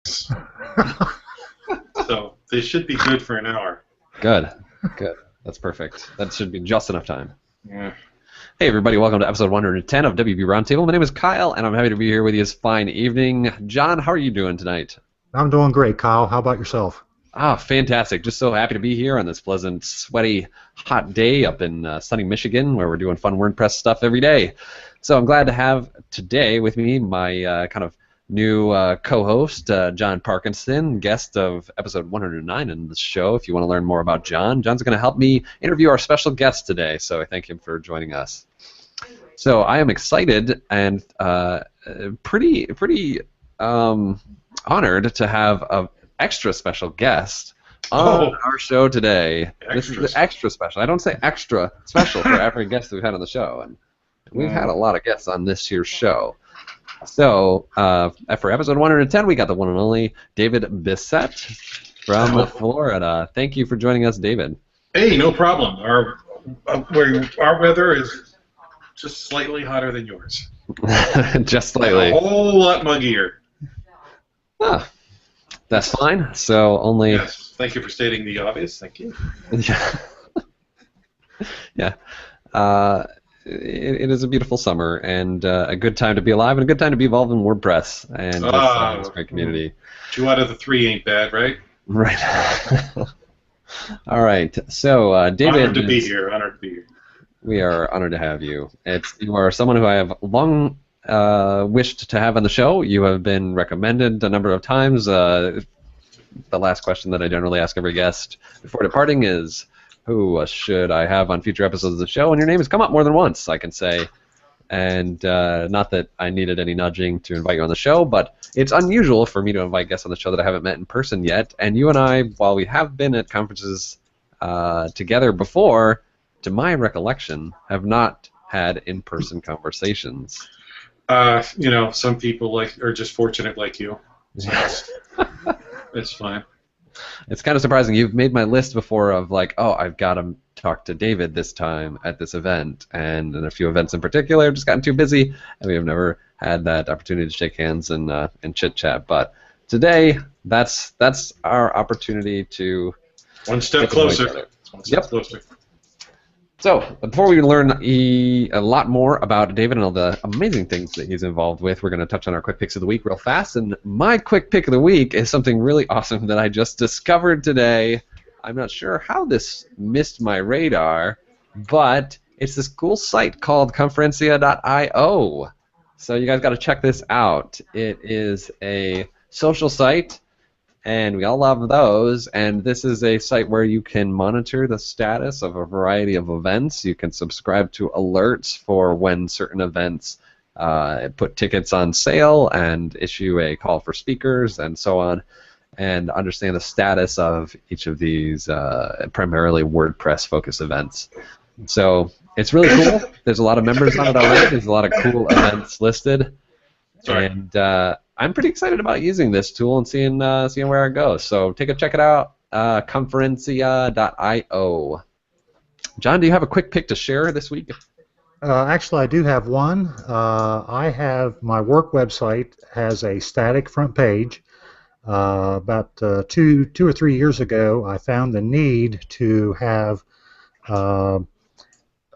So they should be good for an hour. Good. Good. That's perfect. That should be just enough time. Yeah. Hey, everybody. Welcome to episode 110 of WB Roundtable. My name is Kyle, and I'm happy to be here with you this fine evening. John, how are you doing tonight? I'm doing great, Kyle. How about yourself? Ah, fantastic. Just so happy to be here on this pleasant, sweaty, hot day up in sunny Michigan, where we're doing fun WordPress stuff every day. So I'm glad to have today with me my kind of new co-host, John Parkinson, guest of episode 109 in the show. If you want to learn more about John, John's going to help me interview our special guest today, so I thank him for joining us. So I am excited and pretty honored to have an extra special guest on our show today. This is the extra special. I don't say extra special for every guest we've had on the show, and we've had a lot of guests on this year's show. So for episode 110, we got the one and only David Bisset from Florida. Thank you for joining us, David. Hey, no problem. Our weather is just slightly hotter than yours. Just slightly. A whole lot muggier. Ah, that's fine. So only. Yes. Thank you for stating the obvious. Thank you. Yeah. It is a beautiful summer and a good time to be alive and a good time to be involved in WordPress and this great community. 2 out of the 3 ain't bad, right? Right. All right. So David, honored to be here. Honored to be here. We are honored to have you. You are someone who I have long wished to have on the show. You have been recommended a number of times. The last question that I generally ask every guest before departing is, who should I have on future episodes of the show? And your name has come up more than once, I can say. And not that I needed any nudging to invite you on the show, but it's unusual for me to invite guests on the show that I haven't met in person yet. And you and I, while we have been at conferences together before, to my recollection, have not had in-person conversations. Some people are just fortunate like you. So it's fine. It's kind of surprising. You've made my list before of like, oh, I've got to talk to David this time at this event, and in a few events in particular, I've just gotten too busy, and we have never had that opportunity to shake hands and chit chat. But today, that's our opportunity to one step closer. One step closer. So, before we learn a lot more about David and all the amazing things that he's involved with, we're going to touch on our quick picks of the week real fast. And my quick pick of the week is something really awesome that I just discovered today. I'm not sure how this missed my radar, but it's this cool site called Conferencia.io. So you guys got to check this out. It is a social site, and we all love those, and this is a site where you can monitor the status of a variety of events. You can subscribe to alerts for when certain events put tickets on sale and issue a call for speakers and so on, and understand the status of each of these primarily WordPress-focused events. So it's really cool. There's a lot of members on it already. There's a lot of cool events listed. And I'm pretty excited about using this tool and seeing where it goes. So check it out, Conferencia.io. John, do you have a quick pick to share this week? Actually, I do have one. I have my work website has a static front page. About 2 or 3 years ago, I found the need to have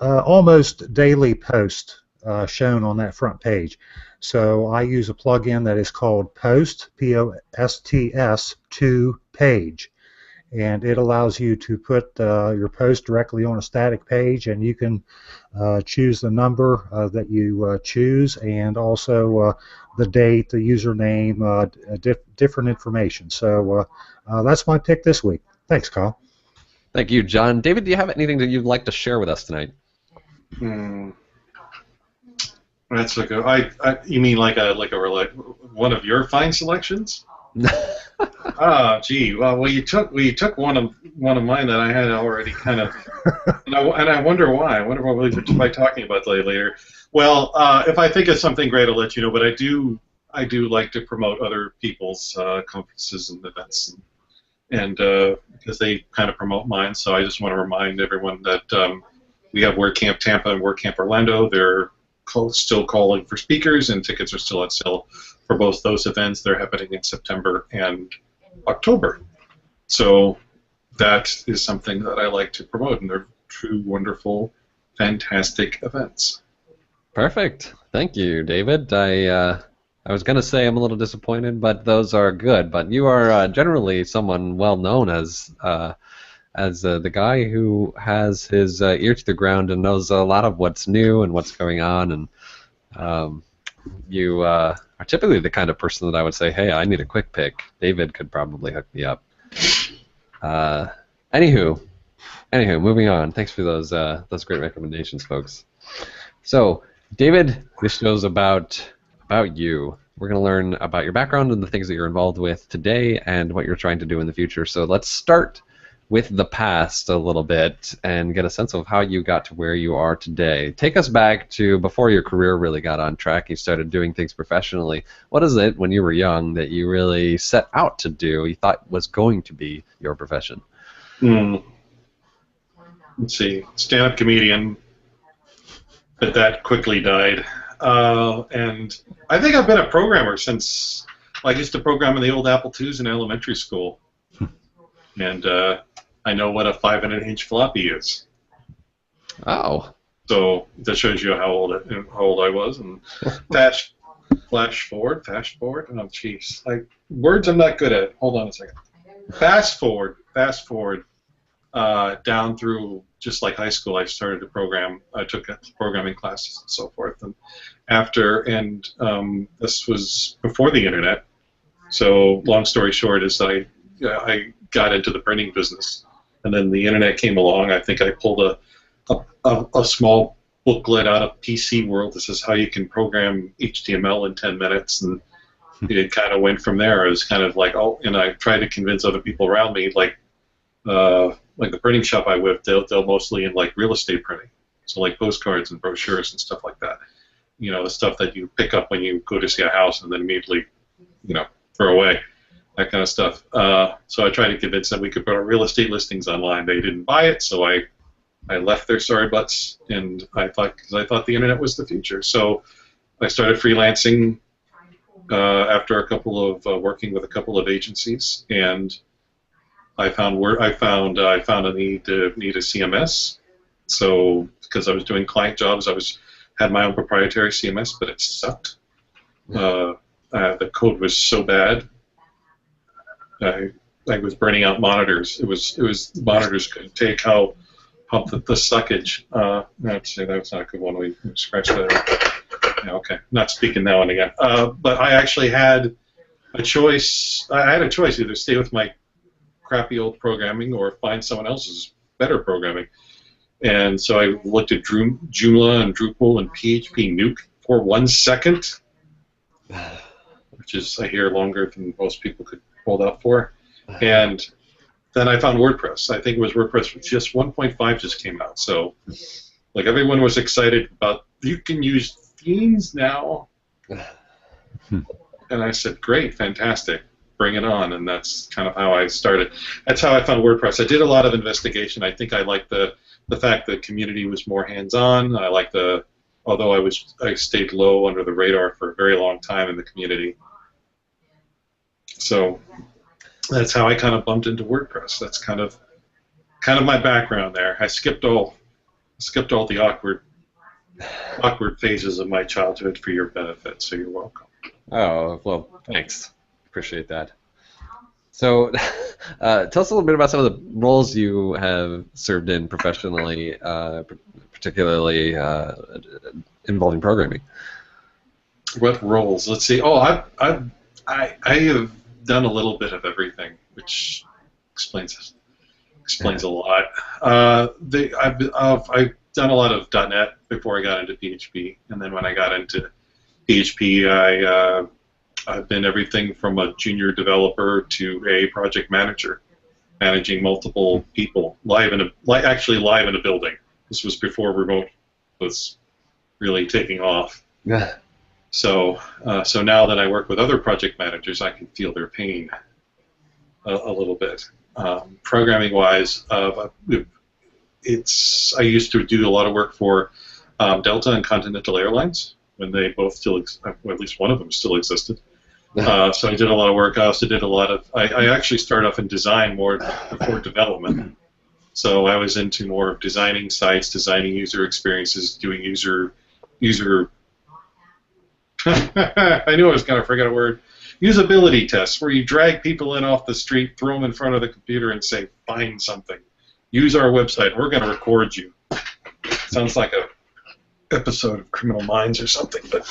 almost daily posts shown on that front page. So I use a plugin that is called Post, P-O-S-T-S, to Page. And it allows you to put your post directly on a static page, and you can choose the number that you choose, and also the date, the username, different information. So that's my pick this week. Thanks, Kyle. Thank you, John. David, do you have anything that you'd like to share with us tonight? That's like you mean like one of your fine selections? Gee. Well, you took one of mine that I had already kind of, and I wonder why. I wonder what we'll be talking about later. Well, if I think of something great, I'll let you know. But I do like to promote other people's conferences and events, and because they kind of promote mine. So I just want to remind everyone that we have WordCamp Tampa and WordCamp Orlando. They're still calling for speakers, and tickets are still on sale for both those events. They're happening in September and October. So that is something that I like to promote, and they're true, wonderful, fantastic events. Perfect. Thank you, David. I was going to say I'm a little disappointed, but those are good. But you are generally someone well known as the guy who has his ear to the ground and knows a lot of what's new and what's going on. And you are typically the kind of person that I would say, hey, I need a quick pick. David could probably hook me up. Anywho, moving on. Thanks for those great recommendations, folks. So, David, this show's about you. We're going to learn about your background and the things that you're involved with today and what you're trying to do in the future. So let's start with the past a little bit and get a sense of how you got to where you are today. Take us back to before your career really got on track. You started doing things professionally. What is it when you were young that you really set out to do, you thought was going to be your profession? Let's see, stand-up comedian, but that quickly died. And I think I've been a programmer since I used to program in the old Apple IIs in elementary school. And I know what a 5.5-inch floppy is. Oh. So that shows you how old I was. And flash forward. Oh, jeez. Words I'm not good at. Hold on a second. Fast forward. Down through just like high school, I started to program. I took programming classes and so forth. And this was before the internet. So long story short is that I got into the printing business, and then the internet came along. I think I pulled a small booklet out of PC World that says how you can program HTML in 10 minutes, and it kind of went from there. It was kind of like, and I tried to convince other people around me, like the printing shop I whip, they'll mostly in like real estate printing, so like postcards and brochures and stuff like that. You know, the stuff that you pick up when you go to see a house and then immediately, throw away, that kind of stuff. So I tried to convince them we could put our real estate listings online. They didn't buy it, so I left their sorry butts, and because I thought the internet was the future. So I started freelancing after a couple of working with a couple of agencies, and I found a need a CMS. So because I was doing client jobs, had my own proprietary CMS, but it sucked. The code was so bad. I was burning out monitors. It was monitors couldn't take the suckage. Let's say that's not a good one. We scratched that out. Yeah, okay. Not speaking now and again. But I actually had a choice. I had a choice: either stay with my crappy old programming or find someone else's better programming. And so I looked at Joomla and Drupal and PHP Nuke for 1 second, which is, I hear, longer than most people could hold out for. And then I found WordPress. I think it was WordPress, just 1.5 just came out. So like everyone was excited about, you can use themes now. And I said, great, fantastic. Bring it on, and that's kind of how I started. That's how I found WordPress. I did a lot of investigation. I think I liked the fact that the community was more hands-on. I liked although I stayed low under the radar for a very long time in the community. So that's how I kind of bumped into WordPress. That's kind of my background there. I skipped all the awkward phases of my childhood for your benefit. So you're welcome. Oh, well, thanks. Appreciate that. So, tell us a little bit about some of the roles you have served in professionally, particularly involving programming. What roles? Let's see. Oh, I have done a little bit of everything, which explains a lot. I've done a lot of .NET before I got into PHP, and then when I got into PHP, I've been everything from a junior developer to a project manager, managing multiple people live in a building. This was before remote was really taking off. Yeah. So now that I work with other project managers, I can feel their pain a little bit. Programming-wise, I used to do a lot of work for Delta and Continental Airlines when they both still, well, at least one of them still existed. So I did a lot of work. I also did a lot of. I actually started off in design more before development. So I was into more of designing sites, designing user experiences, doing user. I knew I was going to forget a word. Usability tests, where you drag people in off the street, throw them in front of the computer, and say, "Find something. Use our website. We're going to record you." Sounds like a episode of Criminal Minds or something, but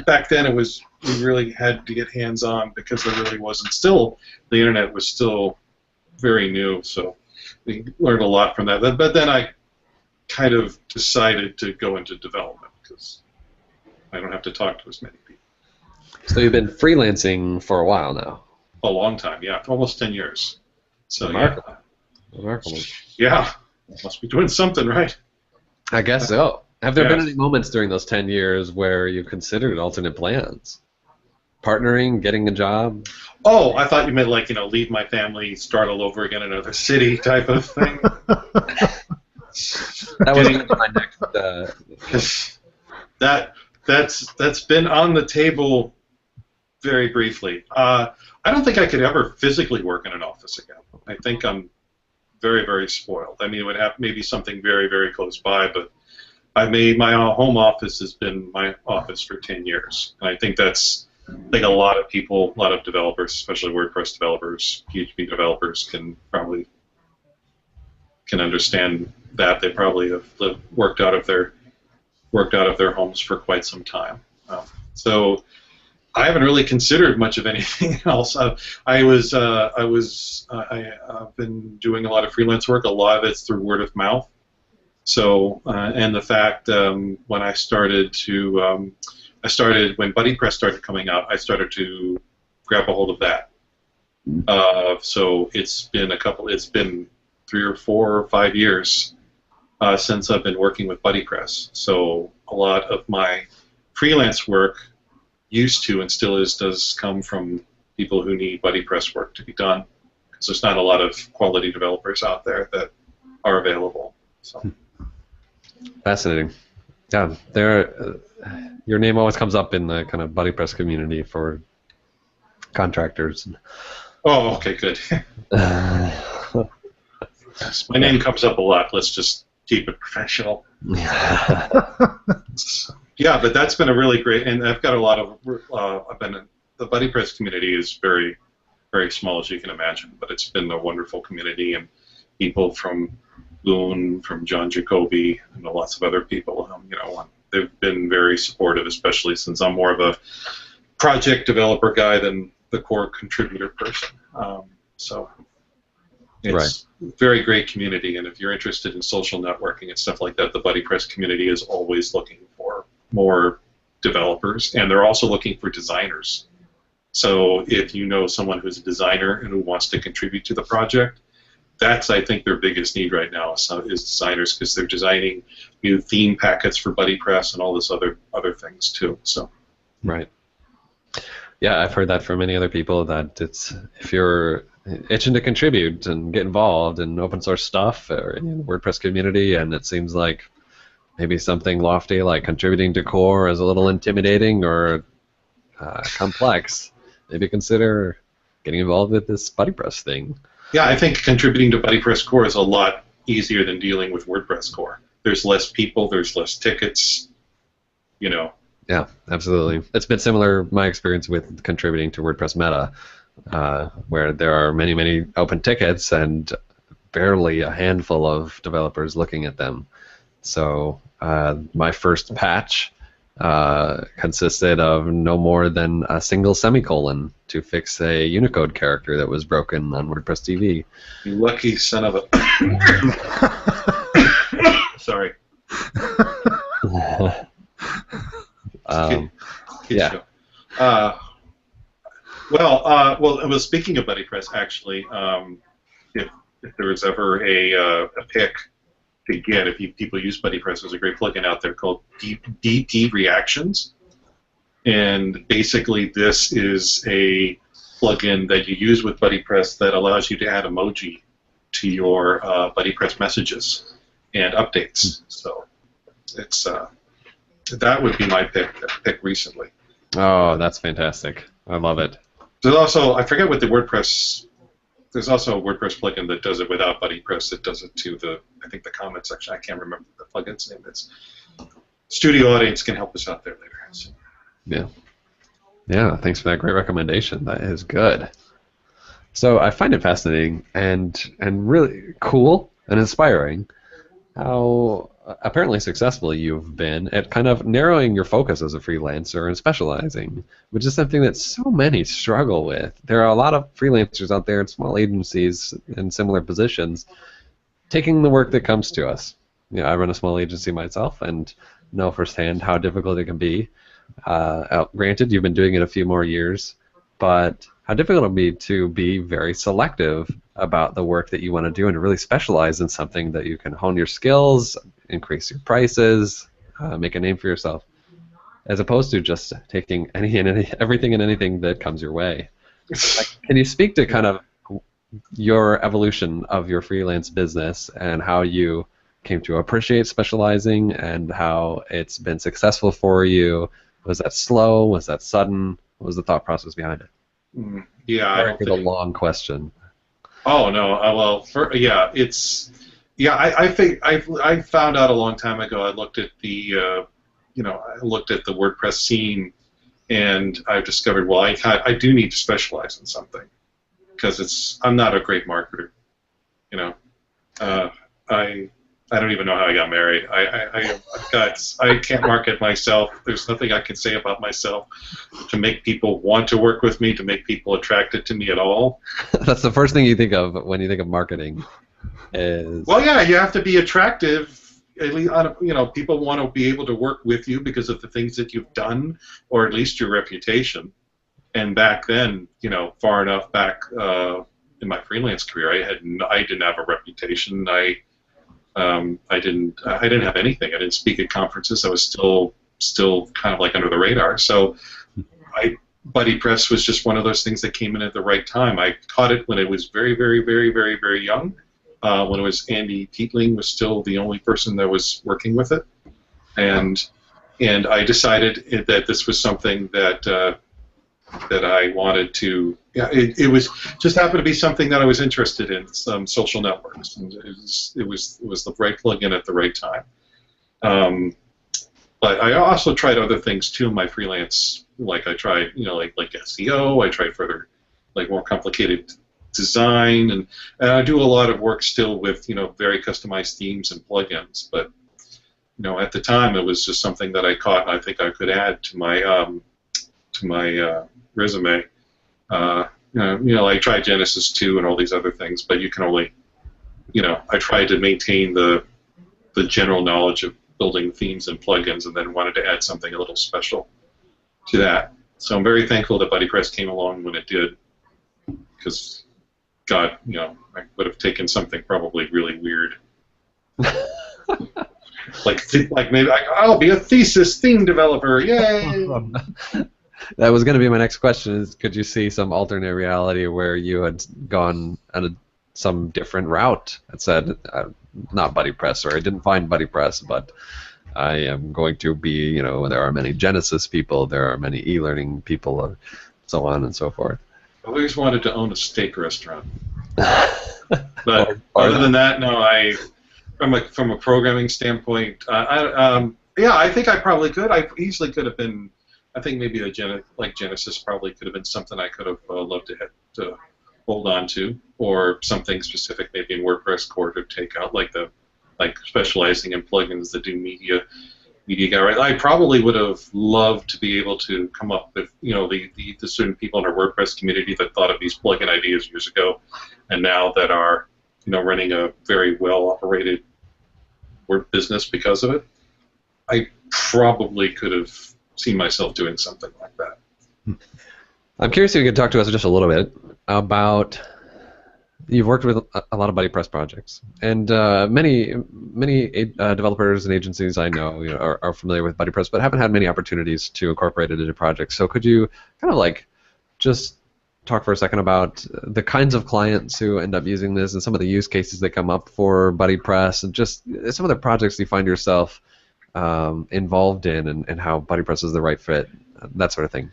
back then it was, we really had to get hands-on because there really wasn't, still, the internet was still very new, so we learned a lot from that. But then I kind of decided to go into development because I don't have to talk to as many people. So you've been freelancing for a while now. A long time, yeah, almost 10 years. So Remarkable. Remarkable. Yeah, must be doing something right. I guess so. Have there been any moments during those 10 years where you considered alternate plans? Partnering, getting a job? Oh, I thought you meant like, leave my family, start all over again in another city type of thing. That was my next... That's been on the table very briefly. I don't think I could ever physically work in an office again. I think I'm very, very spoiled. I mean, it would have maybe something very, very close by, but my home office has been my office for 10 years, and I think that's, a lot of people, a lot of developers, especially WordPress developers, PHP developers, can understand that. They probably have worked out of their homes for quite some time. So I haven't really considered much of anything else. I've been doing a lot of freelance work. A lot of it's through word of mouth. So, and the fact when I started when BuddyPress started coming out, I started to grab a hold of that. So it's been 3 or 4 or 5 years since I've been working with BuddyPress. So a lot of my freelance work used to and still does come from people who need BuddyPress work to be done, because there's not a lot of quality developers out there that are available. So. Fascinating. Yeah, your name always comes up in the kind of BuddyPress community for contractors. Oh, okay, good. Yes, my name comes up a lot. Let's just keep it professional. Yeah, but that's been a really great, and I've got a lot of. The BuddyPress community is very, very small, as you can imagine, but it's been a wonderful community, and people from Loon, from John Jacoby, and lots of other people. They've been very supportive, especially since I'm more of a project developer guy than the core contributor person. So it's a very great community, and if you're interested in social networking and stuff like that, the BuddyPress community is always looking for more developers, and they're also looking for designers. So if you know someone who's a designer and who wants to contribute to the project, that's, I think, their biggest need right now is designers, because they're designing new theme packets for BuddyPress and all this other things too. So. Right. Yeah, I've heard that from many other people, that if you're itching to contribute and get involved in open source stuff or in the WordPress community, and it seems like maybe something lofty like contributing to core is a little intimidating or complex, maybe consider getting involved with this BuddyPress thing. Yeah, I think contributing to BuddyPress core is a lot easier than dealing with WordPress core. There's less people, there's less tickets, Yeah, absolutely. It's been similar, my experience with contributing to WordPress Meta, where there are many, many open tickets and barely a handful of developers looking at them. So my first patch consisted of no more than a single semicolon to fix a Unicode character that was broken on WordPress TV. You lucky son of a... Sorry. Yeah. Well, speaking of BuddyPress, actually, if there was ever a pick to get, if people use BuddyPress, there's a great plugin out there called DT Reactions, and basically this is a plugin that you use with BuddyPress that allows you to add emoji to your BuddyPress messages and updates. So it's that would be my pick recently. Oh, that's fantastic. I love it. There's also, I forget what the WordPress. There's also a WordPress plugin that does it without BuddyPress. That does it to the, I think the comment section. I can't remember the plugin's name. It's Studio Audience can help us out there later. So. Yeah. Yeah. Thanks for that great recommendation. That is good. So I find it fascinating and really cool and inspiring how apparently successful you've been at kind of narrowing your focus as a freelancer and specializing, which is something that so many struggle with. There are a lot of freelancers out there in small agencies in similar positions taking the work that comes to us. You know, I run a small agency myself and know firsthand how difficult it can be. Granted, you've been doing it a few more years, but how difficult it will be to be very selective about the work that you want to do and to really specialize in something that you can hone your skills, increase your prices, make a name for yourself, as opposed to just taking everything and anything that comes your way. Can you speak to kind of your evolution of your freelance business and how you came to appreciate specializing and how it's been successful for you? Was that slow? Was that sudden? What was the thought process behind it? Yeah, I don't think a long question. Oh no, I think I found out a long time ago. I looked at the I looked at the WordPress scene, and I discovered, well, I do need to specialize in something because I'm not a great marketer. You know, I don't even know how I got married. I can't market myself. There's nothing I can say about myself to make people want to work with me, to make people attracted to me at all. That's the first thing you think of when you think of marketing. Well, yeah, you have to be attractive. At least, people want to be able to work with you because of the things that you've done, or at least your reputation. And back then, far enough back in my freelance career, I didn't have a reputation. I didn't have anything. I didn't speak at conferences. I was still kind of like under the radar. So BuddyPress was just one of those things that came in at the right time. I caught it when it was very, very, very, very, very young. When it was Andy Tietling was still the only person that was working with it, and I decided that this was something that I wanted to. Yeah, it was just happened to be something that I was interested in, some social networks, and it was the right plug-in at the right time. But I also tried other things too in my freelance. Like I tried, like SEO. I tried further, like more complicated design, and I do a lot of work still with very customized themes and plugins. But at the time, it was just something that I caught, and I think I could add to my resume. I tried Genesis 2 and all these other things, but you can only, I tried to maintain the general knowledge of building themes and plugins, and then wanted to add something a little special to that. So I'm very thankful that BuddyPress came along when it did, because God, I would have taken something probably really weird. like maybe I'll be a thesis theme developer, yay! That was going to be my next question. Is could you see some alternate reality where you had gone on some different route that said, not BuddyPress, or I didn't find BuddyPress, but I am going to be, there are many Genesis people, there are many e-learning people, so on and so forth. I always wanted to own a steak restaurant. But other than that, no, from a programming standpoint, I think I probably could. I easily could have been. I think maybe Genesis probably could have been something I could have loved to hold on to, or something specific maybe in WordPress core to take out, like specializing in plugins that do media guy. Right? I probably would have loved to be able to come up with the certain people in our WordPress community that thought of these plugin ideas years ago, and now that are running a very well operated word business because of it. I probably could have seen myself doing something like that. I'm curious if you could talk to us just a little bit about. You've worked with a lot of BuddyPress projects, and many developers and agencies I know, are familiar with BuddyPress, but haven't had many opportunities to incorporate it into projects. So could you kind of just talk for a second about the kinds of clients who end up using this and some of the use cases that come up for BuddyPress, and just some of the projects you find yourself involved in, and how BuddyPress is the right fit, that sort of thing?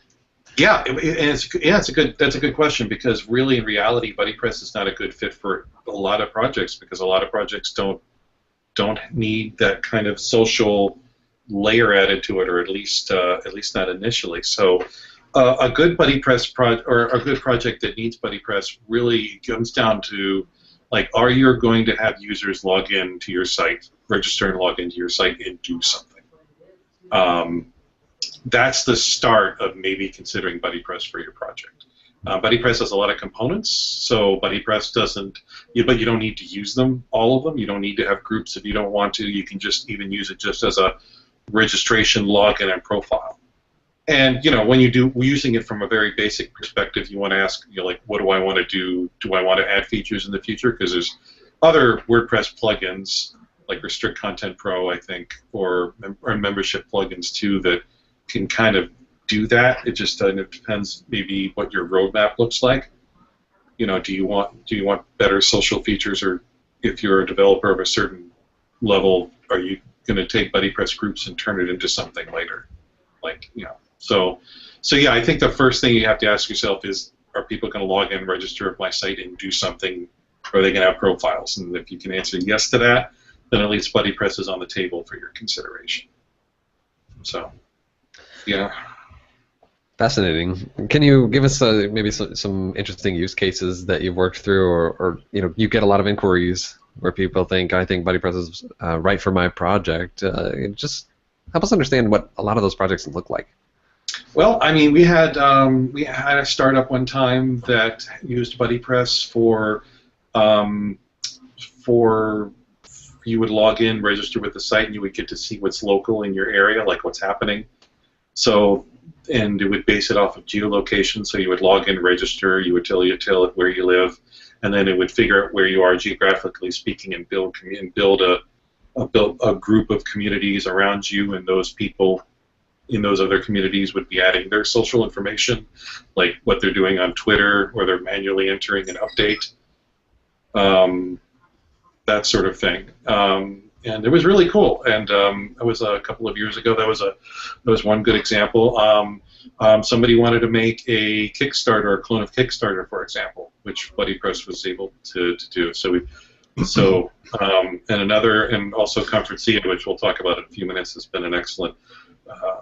Yeah, that's a good question, because really in reality, BuddyPress is not a good fit for a lot of projects, because a lot of projects don't need that kind of social layer added to it, or at least not initially. So a good BuddyPress or a good project that needs BuddyPress really comes down to, like, are you going to have users log in to your site, register and log into your site and do something? That's the start of maybe considering BuddyPress for your project. BuddyPress has a lot of components, so BuddyPress doesn't, but you don't need to use them, all of them. You don't need to have groups if you don't want to. You can just even use it just as a registration, login, and profile. And when we're using it from a very basic perspective, you want to ask, like, what do I want to do? Do I want to add features in the future? Because there's other WordPress plugins like Restrict Content Pro, I think, or membership plugins too, that can kind of do that. It just it depends maybe what your roadmap looks like. Do you want better social features, or if you're a developer of a certain level, are you going to take BuddyPress groups and turn it into something later? So yeah, I think the first thing you have to ask yourself is, are people going to log in, register at my site, and do something? Or are they going to have profiles? And if you can answer yes to that, then at least BuddyPress is on the table for your consideration. So, yeah. Fascinating. Can you give us maybe some interesting use cases that you've worked through, or you get a lot of inquiries where people think, I think BuddyPress is right for my project. Just help us understand what a lot of those projects look like. Well, I mean, we had a startup one time that used BuddyPress for you would log in, register with the site, and you would get to see what's local in your area, like what's happening. So, and it would base it off of geolocation. So you would log in, register, you would tell it where you live, and then it would figure out where you are geographically speaking, and build a group of communities around you, and those people in those other communities would be adding their social information, like what they're doing on Twitter, or they're manually entering an update, that sort of thing. And it was really cool. And it was a couple of years ago. That was one good example. Somebody wanted to make a Kickstarter, a clone of Kickstarter, for example, which BuddyPress was able to do. And also Conferencia, which we'll talk about in a few minutes, has been an excellent.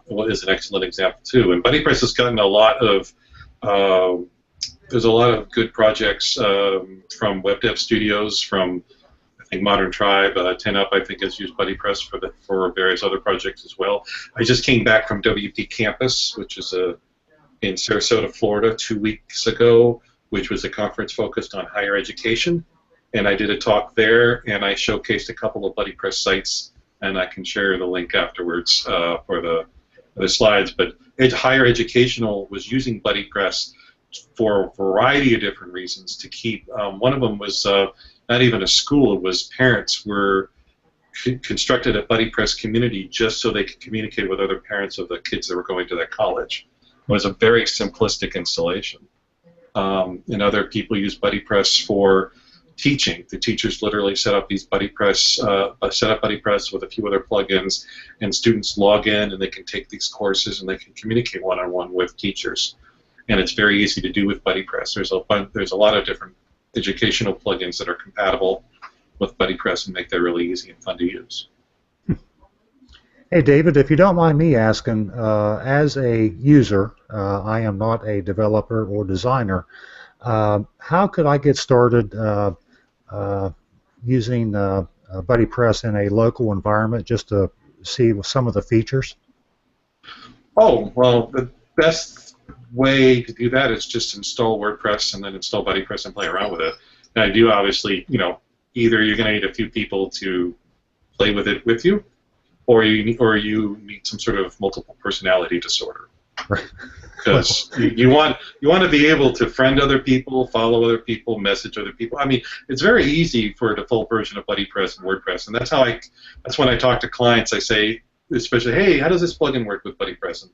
Is an excellent example too. And BuddyPress has gotten a lot of. There's a lot of good projects from web dev studios, from I think Modern Tribe, 10up, I think, has used BuddyPress for various other projects as well. I just came back from WP Campus, which is in Sarasota, Florida, 2 weeks ago, which was a conference focused on higher education. And I did a talk there, and I showcased a couple of BuddyPress sites, and I can share the link afterwards for the slides. But higher educational was using BuddyPress for a variety of different reasons to keep. One of them was not even a school; it was parents were constructed a BuddyPress community just so they could communicate with other parents of the kids that were going to that college. It was a very simplistic installation. And other people use BuddyPress for teaching. The teachers literally set up these BuddyPress with a few other plugins, and students log in and they can take these courses and they can communicate one-on-one with teachers. And it's very easy to do with BuddyPress. There's a lot of different educational plugins that are compatible with BuddyPress and make that really easy and fun to use. Hey, David, if you don't mind me asking, as a user, I am not a developer or designer, how could I get started using BuddyPress in a local environment just to see some of the features? Oh, well, the best way to do that is just install WordPress and then install BuddyPress and play around with it. And I do obviously, either you're going to need a few people to play with it with you, or you need some sort of multiple personality disorder. Because you want to be able to friend other people, follow other people, message other people. I mean, it's very easy for a default version of BuddyPress and WordPress, and that's when I talk to clients. I say, especially, hey, how does this plugin work with BuddyPress? And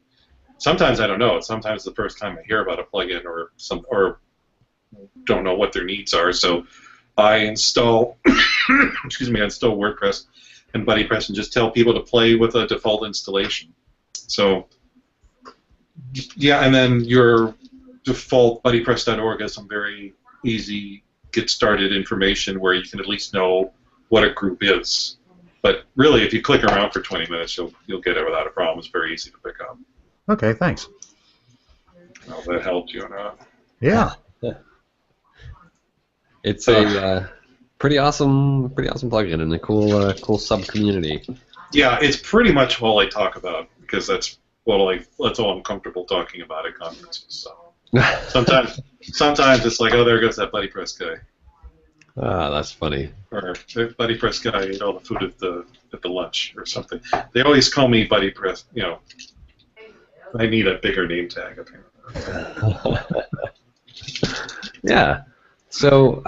sometimes I don't know. Sometimes the first time I hear about a plugin or don't know what their needs are, so I install install WordPress and BuddyPress and just tell people to play with a default installation. So Yeah, and then your default BuddyPress.org has some very easy get started information where you can at least know what a group is. But really, if you click around for 20 minutes, you'll get it without a problem. It's very easy to pick up. Okay, thanks. Oh, that helped you or not? Yeah. It's a pretty awesome plugin and a cool sub community. Yeah, it's pretty much all I talk about because that's all I'm comfortable talking about at conferences. So sometimes it's like, oh, there goes that BuddyPress guy. Ah, that's funny. Or the BuddyPress guy ate all the food at the lunch or something. They always call me BuddyPress. You know, I need a bigger name tag apparently. Yeah. So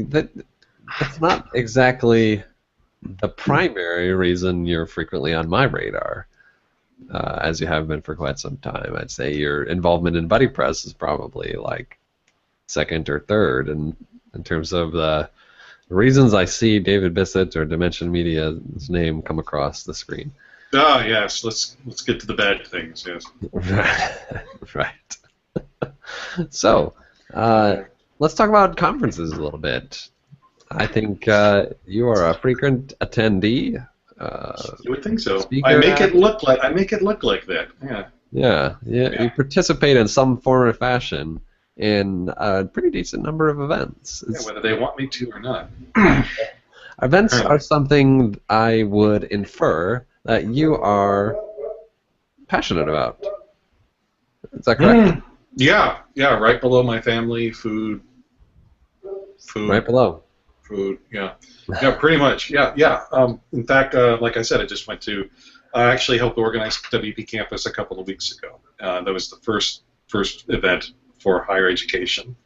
that's not exactly the primary reason you're frequently on my radar, as you have been for quite some time. I'd say your involvement in BuddyPress is probably like second or third in terms of the reasons I see David Bisset or Dimension Media's name come across the screen. Ah, yes. Let's get to the bad things. Yes. Right. So, let's talk about conferences a little bit. I think you are a frequent attendee. You would think so. Speaker I make it look like that. Yeah. Yeah. You participate in some form or fashion in a pretty decent number of events. Yeah, whether they want me to or not. Events are something I would infer that you are passionate about. Is that correct? Yeah. Right below my family, food. Right below. Food. Yeah. Pretty much. Yeah. In fact, like I said, I actually helped organize WP Campus a couple of weeks ago. That was the first event for higher education.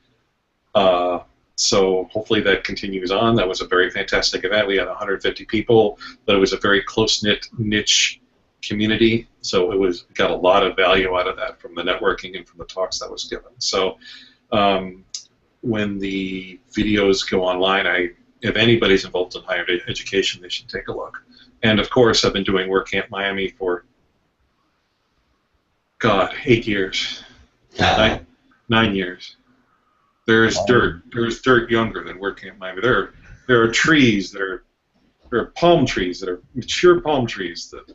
So hopefully that continues on. That was a very fantastic event. We had 150 people, but it was a very close-knit niche community. So we got a lot of value out of that from the networking and from the talks that was given. So when the videos go online, if anybody's involved in higher education, they should take a look. And of course, I've been doing WordCamp Miami for 8 years, 9 years. There's dirt. There's dirt younger than WordCamp Miami. There are trees. There are palm trees that are mature palm trees that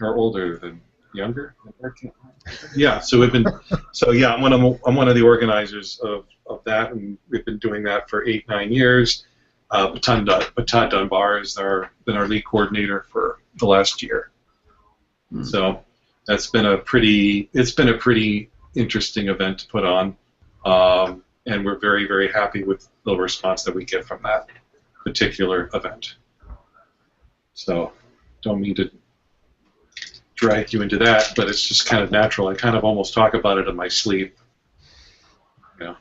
are older than younger than WordCamp Miami. Yeah. So I'm one of the organizers of that, and we've been doing that for 8-9 years. Baton Dunbar has been our lead coordinator for the last year. So it's been a pretty interesting event to put on. And we're very, very happy with the response that we get from that particular event. So, don't mean to drag you into that, but it's just kind of natural. I kind of almost talk about it in my sleep. Yeah.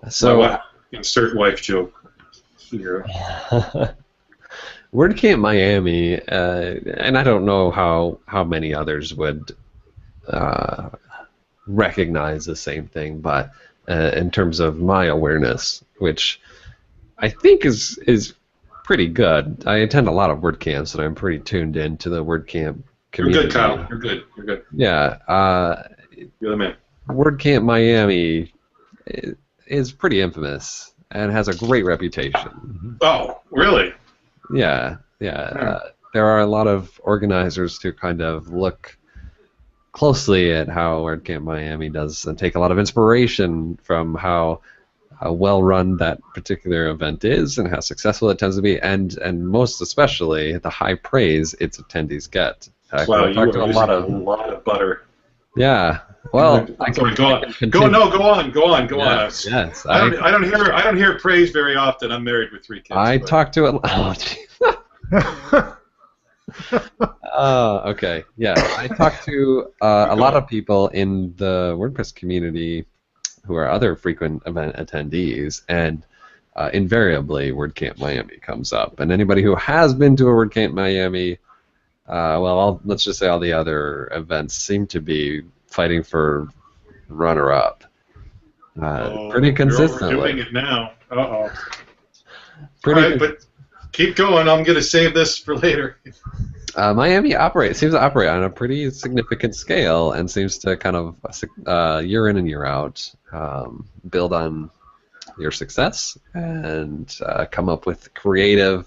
So, insert wife joke here. WordCamp Miami, and I don't know how many others would recognize the same thing, but in terms of my awareness, which I think is pretty good. I attend a lot of WordCamps, and I'm pretty tuned into the WordCamp community. You're good, Kyle. You're good. Yeah. You're the man. WordCamp Miami is pretty infamous and has a great reputation. Oh, really? Yeah. There are a lot of organizers who kind of look closely at how WordCamp Miami does and take a lot of inspiration from how well run that particular event is and how successful it tends to be, and most especially the high praise its attendees get. Wow, you are using a lot of butter. Yeah. Well, go on. Yes. I don't hear praise very often. I'm married with 3 kids. I talk to okay. Yeah, I talk to a lot of people in the WordPress community who are other frequent event attendees, and invariably WordCamp Miami comes up. And anybody who has been to a WordCamp Miami, let's just say all the other events seem to be fighting for runner-up pretty consistently. We're doing it now. All right, but keep going. I'm going to save this for later. Miami seems to operate on a pretty significant scale and seems to kind of year in and year out build on your success and come up with creative,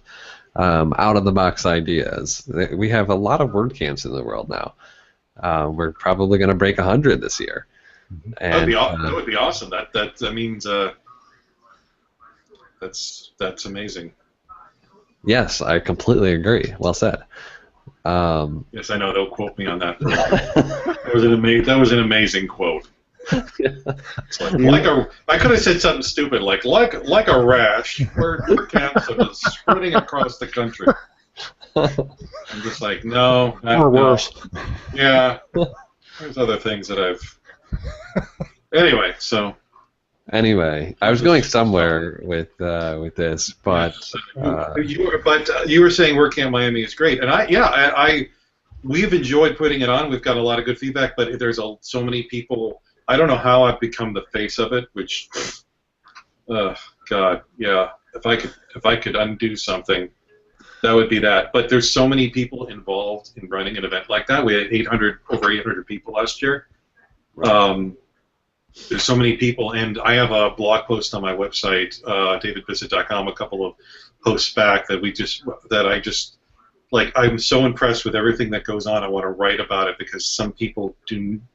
out-of-the-box ideas. We have a lot of WordCamps in the world now. We're probably going to break 100 this year. And, that would be awesome. That means that's amazing. Yes, I completely agree. Well said. Yes, I know. They'll quote me on that. That was an amazing quote. It's I could have said something stupid like a rash. WordCamps are just spreading across the country. I'm just like, no. Or worse. Yeah. There's other things that I've. Anyway, I was going somewhere with this, but you were saying WordCamp Miami is great, and we've enjoyed putting it on. We've got a lot of good feedback, but there's so many people. I don't know how I've become the face of it, which, God, yeah. If I could undo something, that would be that. But there's so many people involved in running an event like that. We had over 800 people last year. There's so many people, and I have a blog post on my website, davidbisset.com, a couple of posts back I'm so impressed with everything that goes on. I want to write about it because some people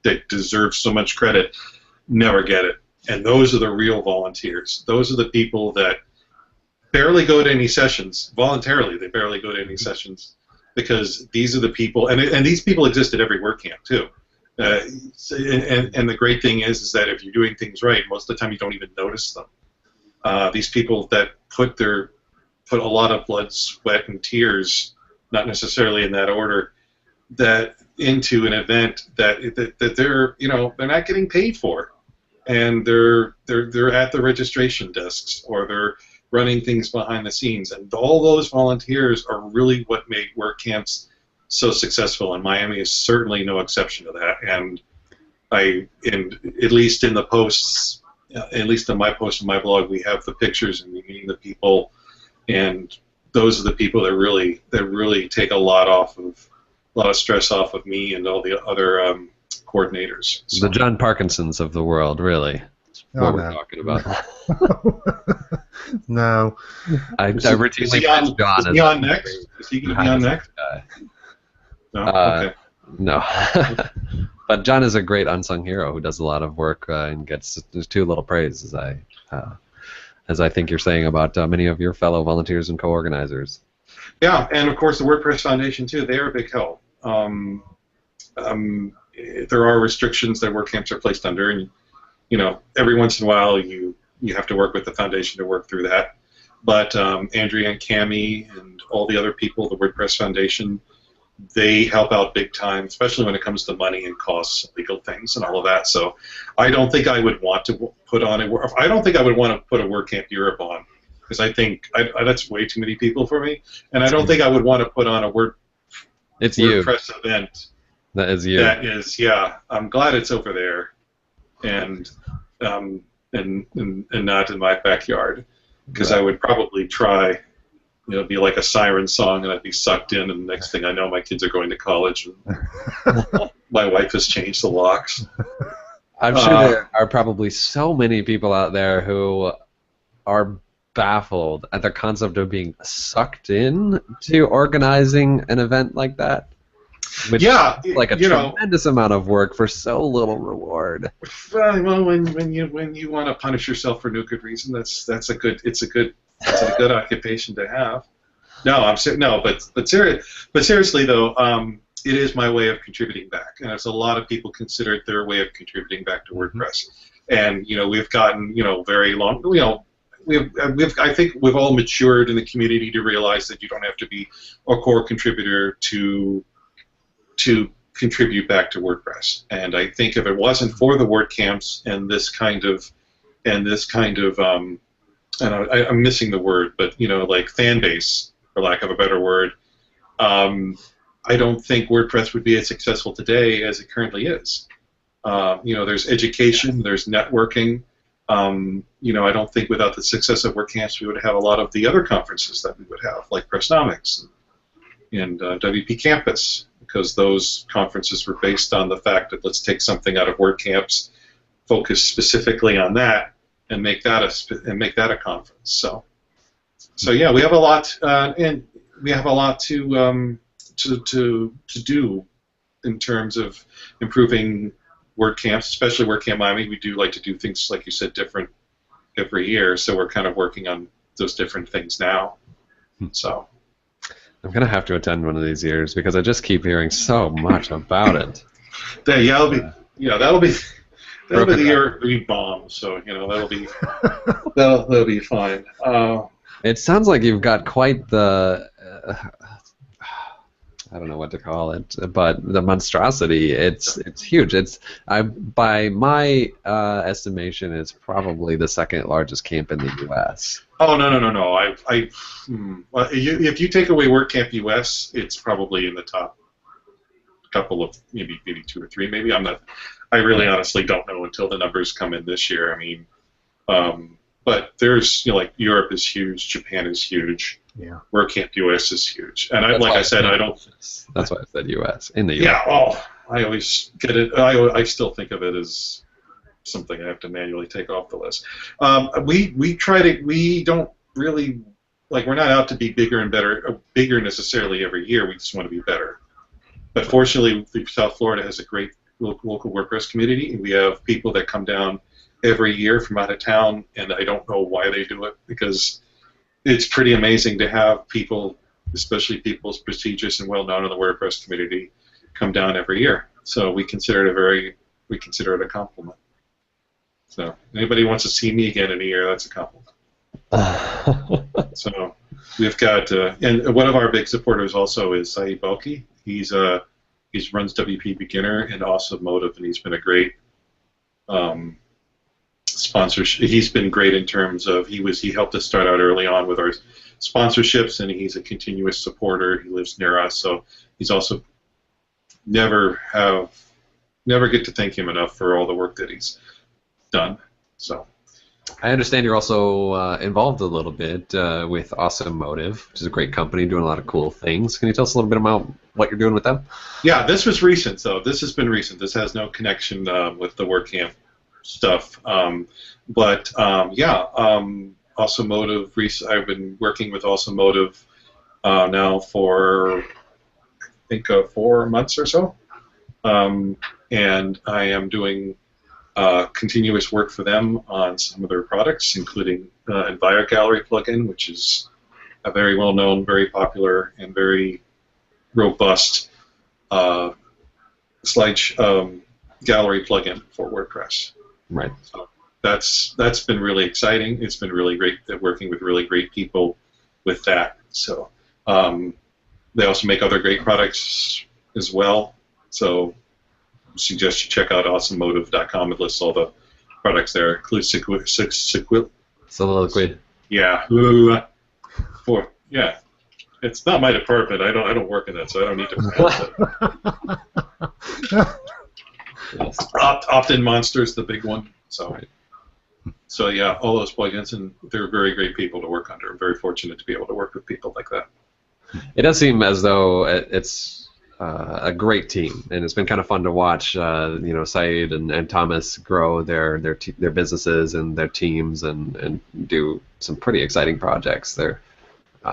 that deserve so much credit never get it. And those are the real volunteers. Those are the people that barely go to any sessions, voluntarily. They barely go to any sessions because these are the people, and these people exist at every WordCamp too. And the great thing is that if you're doing things right, most of the time you don't even notice them. These people that put a lot of blood, sweat, and tears, not necessarily in that order, that into an event that they're not getting paid for, and they're at the registration desks or they're running things behind the scenes, and all those volunteers are really what make WordCamps so successful, and Miami is certainly no exception to that. And at least in the posts, at least in my post on my blog, we have the pictures and we meeting the people, and those are the people that really take a lot of stress off of me and all the other coordinators. So. The John Parkinsons of the world, really. What we're talking about. No. I routinely pitch John. Is he on next? Is he going to be on next? No. Okay. No. But John is a great unsung hero who does a lot of work and gets too little praise, as I think you're saying about many of your fellow volunteers and co-organizers. Yeah, and of course the WordPress Foundation too. They are a big help. There are restrictions that WordCamps are placed under, and every once in a while you have to work with the foundation to work through that. But Andrea and Cami and all the other people, the WordPress Foundation, they help out big time, especially when it comes to money and costs, legal things, and all of that. So I don't think I would want to put on I don't think I would want to put a WordCamp Europe on, because I think that's way too many people for me, and I don't think I would want to put on a WordPress event. That is you. That is, yeah. I'm glad it's over there, and not in my backyard, because I would probably try. It'd be like a siren song, and I'd be sucked in, and the next thing I know, my kids are going to college, and my wife has changed the locks. I'm sure there are probably so many people out there who are baffled at the concept of being sucked in to organizing an event like that. Which is like a tremendous amount of work for so little reward. Well, when you want to punish yourself for no good reason, it's a good occupation to have. But seriously though, it is my way of contributing back, and there's a lot of people consider it their way of contributing back to WordPress. And we've gotten very long. I think we've all matured in the community to realize that you don't have to be a core contributor to contribute back to WordPress. And I think if it wasn't for the WordCamps and this kind of I'm missing the word, but like fan base, for lack of a better word, I don't think WordPress would be as successful today as it currently is. There's education, there's networking. I don't think without the success of WordCamps we would have a lot of the other conferences that we would have, like Pressnomics, WP Campus, because those conferences were based on the fact that let's take something out of WordCamps, focus specifically on that, and make that a conference. So yeah, we have a lot, and we have a lot to do in terms of improving WordCamps, especially WordCamp Miami. We do like to do things, like you said, different every year. So we're kind of working on those different things now. So I'm gonna have to attend one of these years because I just keep hearing so much about it. That'll be the year we bomb. So that'll be that'll be fine. It sounds like you've got quite the I don't know what to call it, but the monstrosity. It's huge. By my estimation, it's probably the second largest camp in the U.S. Oh no. Well, if you take away WordCamp US, it's probably in the top couple of maybe 2 or 3. Maybe I really honestly don't know until the numbers come in this year. I mean, but there's like Europe is huge, Japan is huge. Yeah. WordCamp US is huge, and I don't. That's why I said US in the US. Yeah. Oh, I always get it. I still think of it as something I have to manually take off the list. We try to. We don't really we're not out to be bigger and better, bigger necessarily every year. We just want to be better. But fortunately, South Florida has a great local WordPress community, and we have people that come down every year from out of town, and I don't know why they do it, because it's pretty amazing to have people, especially people as prestigious and well known in the WordPress community, come down every year. So we consider it a compliment. So anybody who wants to see me again in a year, that's a compliment. So we've got, and one of our big supporters also is Saeed Balki. He runs WP Beginner and Awesome Motive, and he's been a great sponsorship. He's been great in terms of he helped us start out early on with our sponsorships, and he's a continuous supporter. He lives near us, so he's also never get to thank him enough for all the work that he's done. So I understand you're also involved a little bit with Awesome Motive, which is a great company doing a lot of cool things. Can you tell us a little bit about what you're doing with them? Yeah, this was recent, though. This has been recent. This has no connection with the WordCamp stuff. Awesome Motive. I've been working with Awesome Motive now for, I think, 4 months or so. And I am doing continuous work for them on some of their products, including Enviro Gallery plugin, which is a very well-known, very popular, and very robust slide gallery plugin for WordPress. Right. So that's been really exciting. It's been really great working with really great people with that. So they also make other great products as well. So I suggest you check out awesomemotive.com. It lists all the products there. Includes Soliloquy. Yeah. Yeah. It's not my department. I don't work in that, so I don't need to pronounce it. Yes. Opt-in Monster's the big one. So, right. So yeah, all those plugins, and they're very great people to work under. I'm very fortunate to be able to work with people like that. It does seem as though it's a great team, and it's been kind of fun to watch. Saeed and Thomas grow their businesses and their teams, and do some pretty exciting projects. They're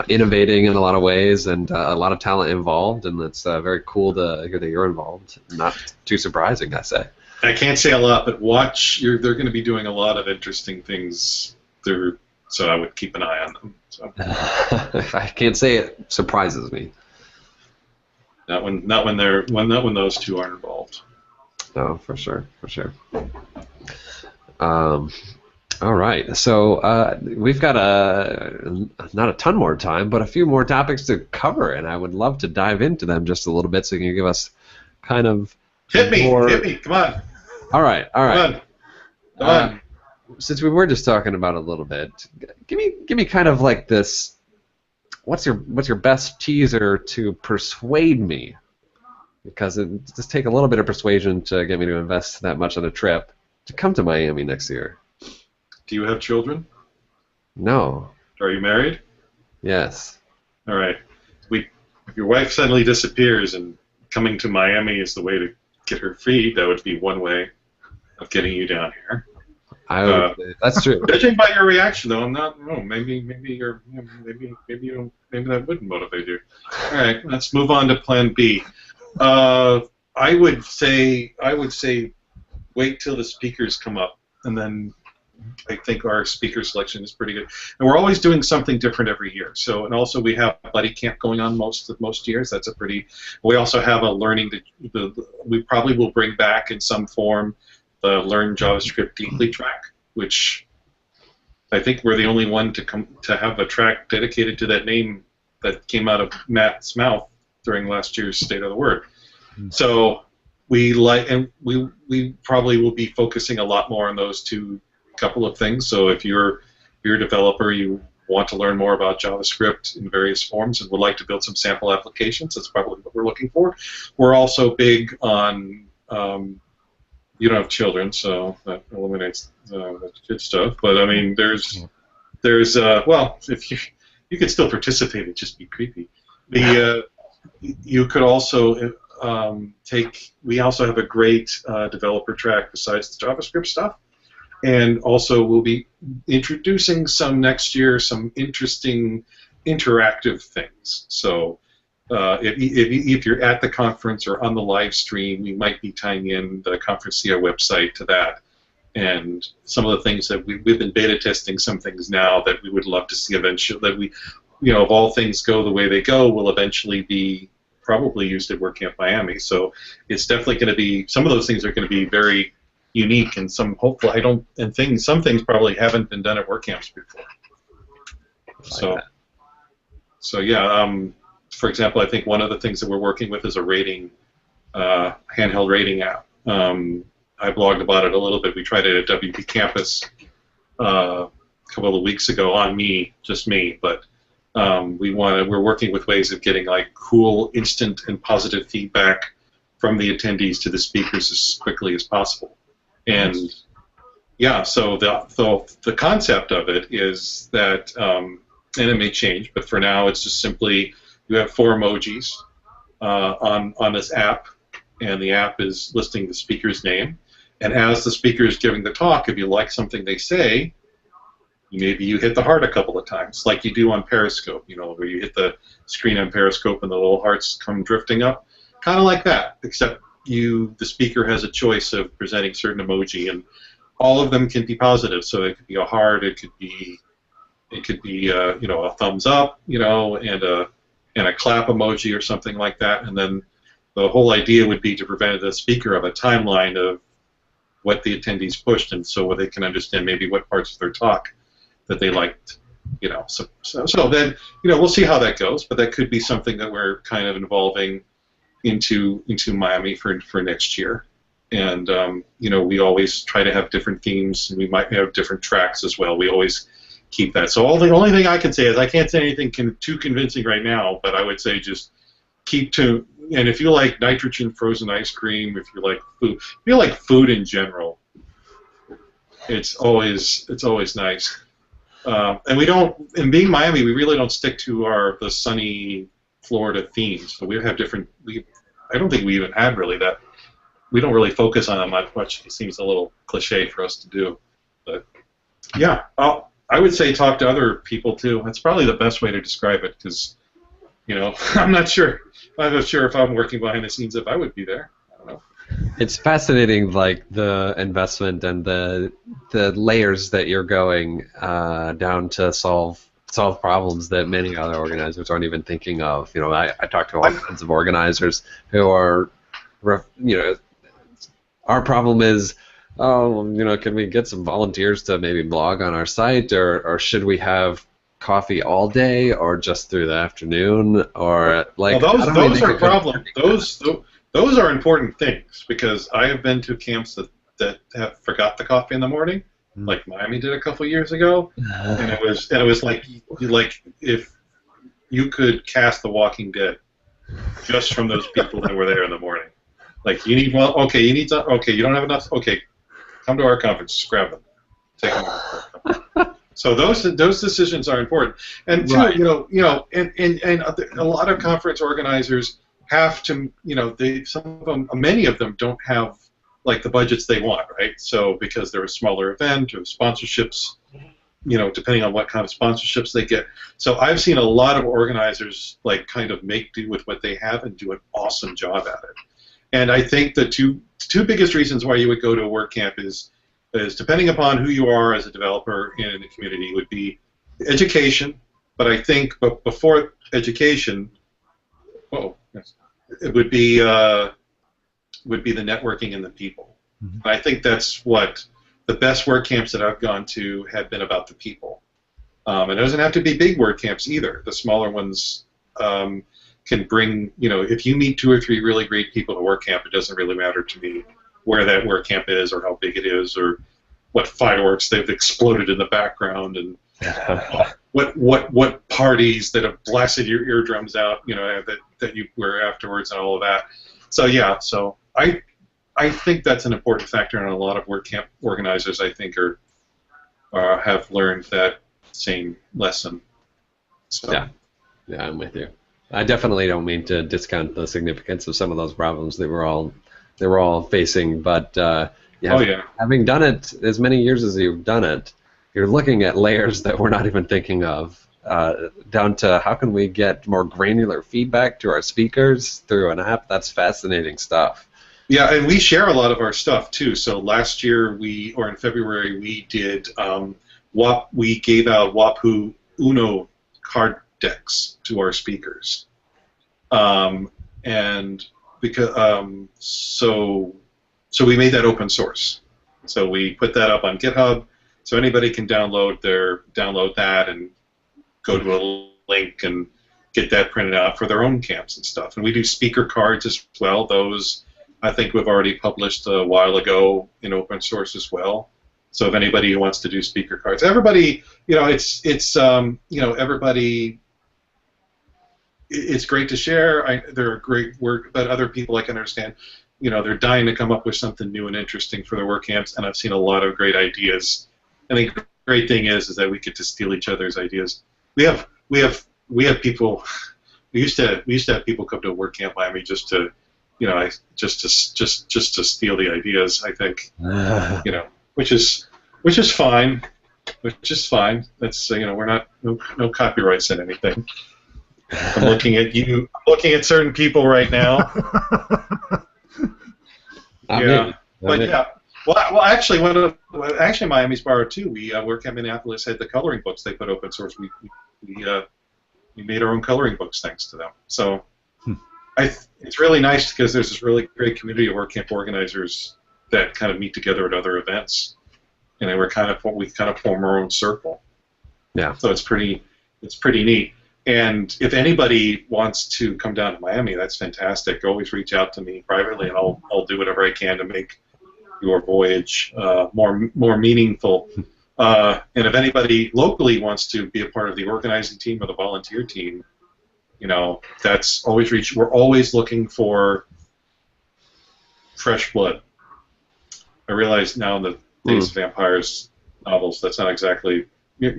innovating in a lot of ways, and a lot of talent involved, and it's very cool to hear that you're involved. Not too surprising, I say. I can't say a lot, but they're going to be doing a lot of interesting things. So I would keep an eye on them. So. I can't say it surprises me. Not when those two aren't involved. No, for sure. All right, so we've got not a ton more time, but a few more topics to cover, and I would love to dive into them just a little bit, so you can give us kind of hit me, come on. All right. Come on. Since we were just talking about it a little bit, give me kind of like this. What's your best teaser to persuade me? Because it just take a little bit of persuasion to get me to invest that much on a trip to come to Miami next year. Do you have children? No. Are you married? Yes. All right. if your wife suddenly disappears and coming to Miami is the way to get her free, that would be one way of getting you down here. I would say that's true. Judging by your reaction, though, I'm not. No, maybe you're. Maybe that wouldn't motivate you. All right, let's move on to Plan B. I would say wait till the speakers come up, and then I think our speaker selection is pretty good. And we're always doing something different every year. So, and also we have BuddyCamp going on most years. That's a pretty. We also have a learning. We probably will bring back in some form the Learn JavaScript Deeply track, which I think we're the only one to have a track dedicated to that name that came out of Matt's mouth during last year's State of the Word. So we probably will be focusing a lot more on those two couple of things. So if you're a developer, you want to learn more about JavaScript in various forms and would like to build some sample applications, that's probably what we're looking for. We're also big on you don't have children, so that eliminates the kid stuff. But I mean, there's well, if you could still participate, it'd just be creepy. You could also we also have a great developer track besides the JavaScript stuff, and also we'll be introducing some next year, some interesting interactive things. So if you're at the conference or on the live stream, we might be tying in the Conferencia website to that, and some of the things that we've been beta testing, some things now that we would love to see eventually, that we, if all things go the way they go, will eventually be probably used at WordCamp Miami. So it's definitely going to be, some of those things are going to be very unique, and some hopefully some things probably haven't been done at WordCamps before. So yeah. For example, I think one of the things that we're working with is a rating, handheld rating app. I blogged about it a little bit. We tried it at WP Campus a couple of weeks ago on just me, but we're working with ways of getting like cool, instant, and positive feedback from the attendees to the speakers as quickly as possible. And yeah, so the concept of it is that, and it may change, but for now it's just simply you have 4 emojis on this app, and the app is listing the speaker's name. And as the speaker is giving the talk, if you like something they say, maybe you hit the heart a couple of times, like you do on Periscope, where you hit the screen on Periscope and the little hearts come drifting up. Kind of like that, except the speaker has a choice of presenting certain emoji, and all of them can be positive. So it could be a heart, it could be a thumbs up, and a clap emoji or something like that. And then the whole idea would be to prevent the speaker of a timeline of what the attendees pushed, and so they can understand maybe what parts of their talk that they liked. So then we'll see how that goes, but that could be something that we're kind of involving into Miami for next year. And we always try to have different themes, and we might have different tracks as well. We always keep that. So the only thing I can say is I can't say anything too convincing right now, but I would say just keep to. And if you like nitrogen frozen ice cream, if you like food in general, it's always nice. And we don't, in being Miami, we really don't stick to the sunny Florida themes. So we have different. I don't think we even had really that. We don't really focus on them much. It seems a little cliche for us to do, but yeah. I would say talk to other people too. That's probably the best way to describe it, because I'm not sure if I'm working behind the scenes if I would be there. I don't know. It's fascinating, like the investment and the layers that you're going down to solve problems that many other organizers aren't even thinking of. I talk to all kinds of organizers who are, our problem is, can we get some volunteers to maybe blog on our site, or should we have coffee all day, or just through the afternoon, or like? Well, those are problems. Those are important things, because I have been to camps that have forgot the coffee in the morning, like Miami did a couple years ago, and it was like if you could cast The Walking Dead just from those people that were there in the morning. Like, you need you don't have enough. Okay, come to our conference. Just grab them. Take them. So those decisions are important. And two, Right. and a lot of conference organizers have to, many of them don't have like the budgets they want, right? So because they're a smaller event or sponsorships, depending on what kind of sponsorships they get. So I've seen a lot of organizers like kind of make do with what they have and do an awesome job at it. And I think the two biggest reasons why you would go to a WordCamp is depending upon who you are as a developer in the community would be education, but I think before education, it would be the networking and the people. Mm-hmm. And I think that's what the best WordCamps that I've gone to have been about the people. And it doesn't have to be big WordCamps either. The smaller ones can bring, if you meet 2 or 3 really great people at a WordCamp, it doesn't really matter to me where that WordCamp is or how big it is or what fireworks they've exploded in the background and what parties that have blasted your eardrums out, that you were afterwards and all of that. So yeah, I think that's an important factor, and a lot of WordCamp organizers I think have learned that same lesson. So. Yeah, I'm with you. I definitely don't mean to discount the significance of some of those problems they were all facing, but having done it as many years as you've done it, you're looking at layers that we're not even thinking of, down to how can we get more granular feedback to our speakers through an app. That's fascinating stuff. Yeah, and we share a lot of our stuff too. So last year in February, we did we gave out WAPU Uno card decks to our speakers, and because so we made that open source. So we put that up on GitHub, so anybody can download that and go to a link and get that printed out for their own camps and stuff. And we do speaker cards as well. Those I think we've already published a while ago in open source as well. So if anybody who wants to do speaker cards, everybody, everybody. It's great to share. They're great work, but other people I can understand, they're dying to come up with something new and interesting for their WordCamps, and I've seen a lot of great ideas. And the great thing is that we get to steal each other's ideas. We have people. We used to have people come to a WordCamp Miami just to steal the ideas. I think, which is fine. Which is fine. That's we're not no copyrights in anything. I'm looking at you. I'm looking at certain people right now. Yeah. Well, actually, Miami's borrowed too. WordCamp Minneapolis had the coloring books they put open source. We made our own coloring books thanks to them. So it's really nice because there's this really great community of WordCamp organizers that kind of meet together at other events, and we kind of form our own circle. Yeah. So it's pretty neat. And if anybody wants to come down to Miami, that's fantastic. Always reach out to me privately, and I'll do whatever I can to make your voyage more meaningful. And if anybody locally wants to be a part of the organizing team or the volunteer team, that's always we're always looking for fresh blood. I realize now in the Days of Vampires novels, that's not exactly what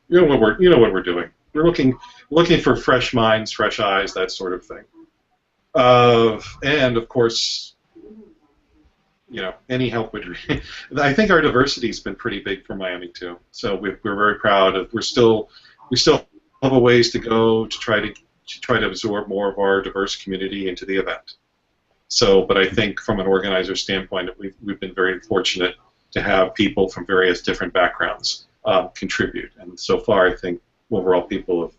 we're doing. We're looking for fresh minds, fresh eyes, that sort of thing. And of course, any help would. I think our diversity has been pretty big for Miami too. So we're very proud of. We still have a ways to go to try to absorb more of our diverse community into the event. So, but I think from an organizer standpoint, we've been very fortunate to have people from various different backgrounds contribute, and so far I think overall people have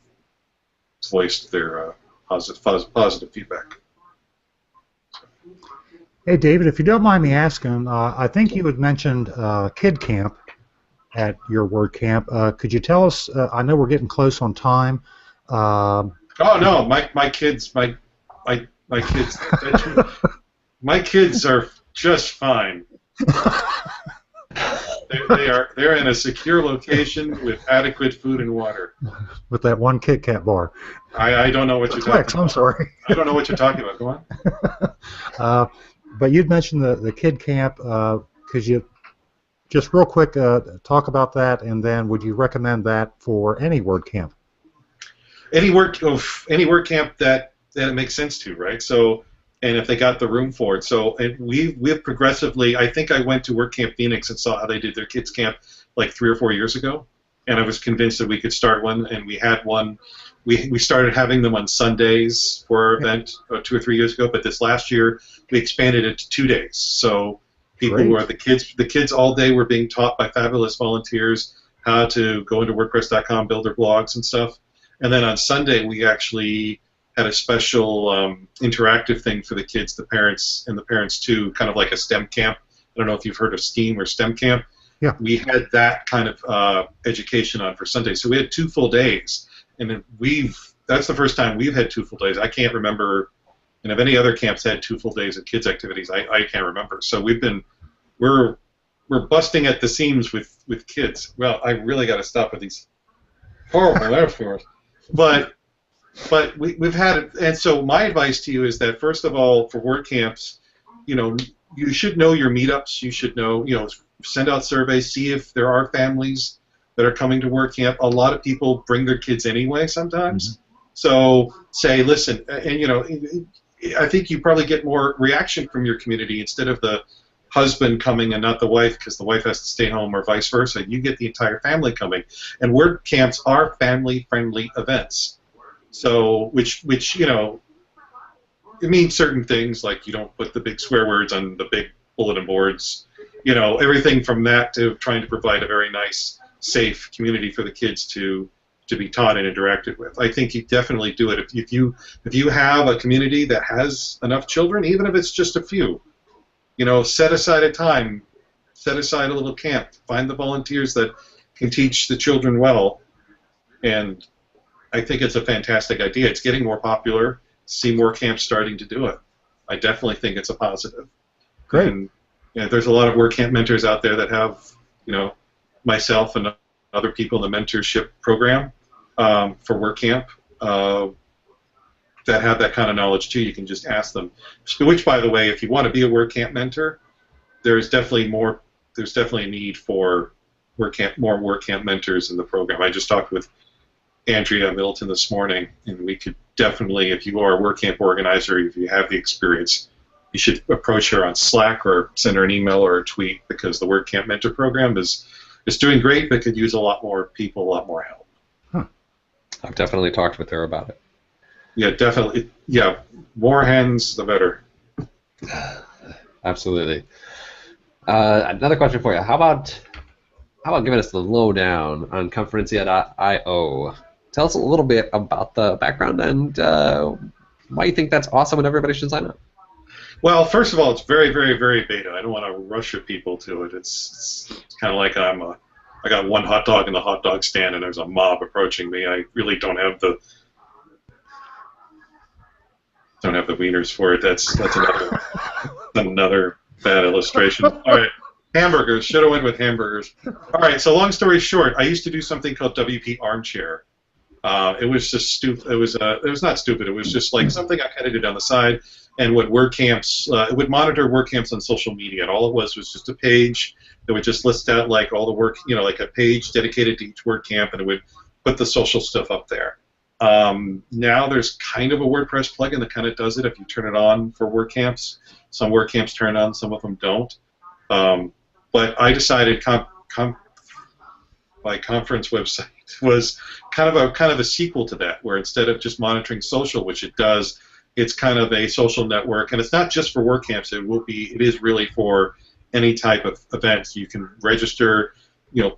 voiced their positive feedback. Hey, David, if you don't mind me asking, I think you had mentioned Kid Camp at your WordCamp. Could you tell us? I know we're getting close on time. Oh no, my kids are just fine. They're in a secure location with adequate food and water. With that one Kit Kat bar. I don't know what you're talking about. I'm sorry. I don't know what you're talking about. Go on. But you'd mentioned the Kid Camp. Could you Just real quick, talk about that, and then would you recommend that for any WordCamp? Any WordCamp that it makes sense to, right? So, and if they got the room for it. So, and we've progressively. I think I went to WordCamp Phoenix and saw how they did their kids camp like 3 or 4 years ago, and I was convinced that we could start one, and we had one. We started having them on Sundays for our event 2 or 3 years ago, but this last year we expanded it to 2 days. So people Great. who are the kids all day were being taught by fabulous volunteers how to go into WordPress.com, build their blogs and stuff. And then on Sunday we actually had a special interactive thing for the kids, the parents, and the parents too, kind of like a STEM camp. I don't know if you've heard of STEAM or STEM camp. Yeah. We had that kind of education on for Sunday. So we had 2 full days. And that's the first time we've had 2 full days. I can't remember, and if any other camps had 2 full days of kids activities, I can't remember. So we're busting at the seams with kids. Well, I really got to stop with these horrible metaphors. But we've had it, and so my advice to you is that first of all, for WordCamps, you should know your meetups. You should know, send out surveys, see if there are families that are coming to WordCamp. A lot of people bring their kids anyway sometimes. Mm-hmm. So say, listen, and I think you probably get more reaction from your community instead of the husband coming and not the wife because the wife has to stay home or vice versa. You get the entire family coming. And WordCamps are family-friendly events. So, which it means certain things, like you don't put the big swear words on the big bulletin boards. Everything from that to trying to provide a very nice, safe community for the kids to be taught and interacted with. I think you definitely do it if you have a community that has enough children, even if it's just a few. Set aside a time, set aside a little camp, find the volunteers that can teach the children well, and I think it's a fantastic idea. It's getting more popular. See more camps starting to do it. I definitely think it's a positive. Great. And there's a lot of WordCamp mentors out there that have, myself and other people in the mentorship program for WordCamp that have that kind of knowledge too. You can just ask them. Which, by the way, if you want to be a WordCamp mentor, there's definitely a need for more WordCamp mentors in the program. I just talked with Andrea Middleton this morning, and we could definitely, if you are a WordCamp organizer, if you have the experience, you should approach her on Slack or send her an email or a tweet, because the WordCamp mentor program is doing great, but could use a lot more people, a lot more help. Huh. I've definitely talked with her about it. Yeah, definitely. Yeah, more hands, the better. Absolutely. Another question for you. How about giving us the lowdown on Conferencia.io? Tell us a little bit about the background and why you think that's awesome and everybody should sign up. Well, first of all, it's very, very, very beta. I don't want to rush people to it. It's kind of like I got one hot dog in the hot dog stand and there's a mob approaching me. I really don't have the wieners for it. That's another bad illustration. All right, hamburgers. Should have went with hamburgers. All right. So long story short, I used to do something called WP Armchair. It was just stupid. It was not stupid. It was just like something I kind of did on the side. And what WordCamps, it would monitor WordCamps on social media, and all it was just a page that would just list out like all the work, like a page dedicated to each WordCamp, and it would put the social stuff up there. Now there's kind of a WordPress plugin that kind of does it if you turn it on for WordCamps. Some WordCamps turn on, some of them don't. But I decided my conference website was kind of a sequel to that, where instead of just monitoring social, which it does, it's kind of a social network, and it's not just for WordCamps. It is really for any type of event. You can register,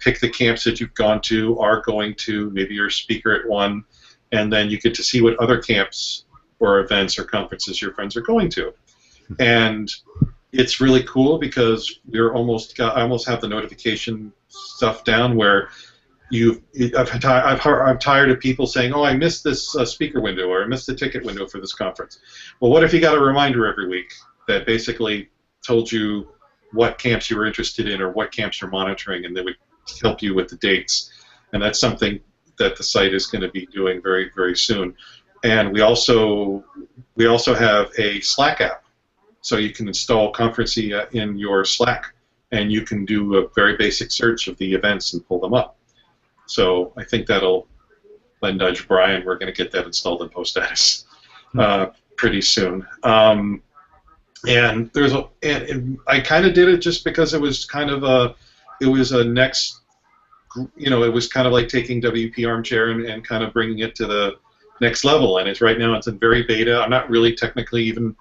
pick the camps that you've gone to, are going to, maybe you're a speaker at one, and then you get to see what other camps or events or conferences your friends are going to. And it's really cool because I almost have the notification stuff down where I'm tired of people saying, "Oh, I missed this speaker window," or "I missed the ticket window for this conference." Well, what if you got a reminder every week that basically told you what camps you were interested in or what camps you're monitoring, and they would help you with the dates? And that's something that the site is going to be doing very, very soon. And we also have a Slack app, so you can install Conferencia in your Slack and you can do a very basic search of the events and pull them up. So I think that'll, by nudge Brian, we're going to get that installed in PostStatus pretty soon. And there's and I kind of did it just because it was kind of a next, it was kind of like taking WP Armchair and kind of bringing it to the next level. And right now it's in very beta. I'm not really technically even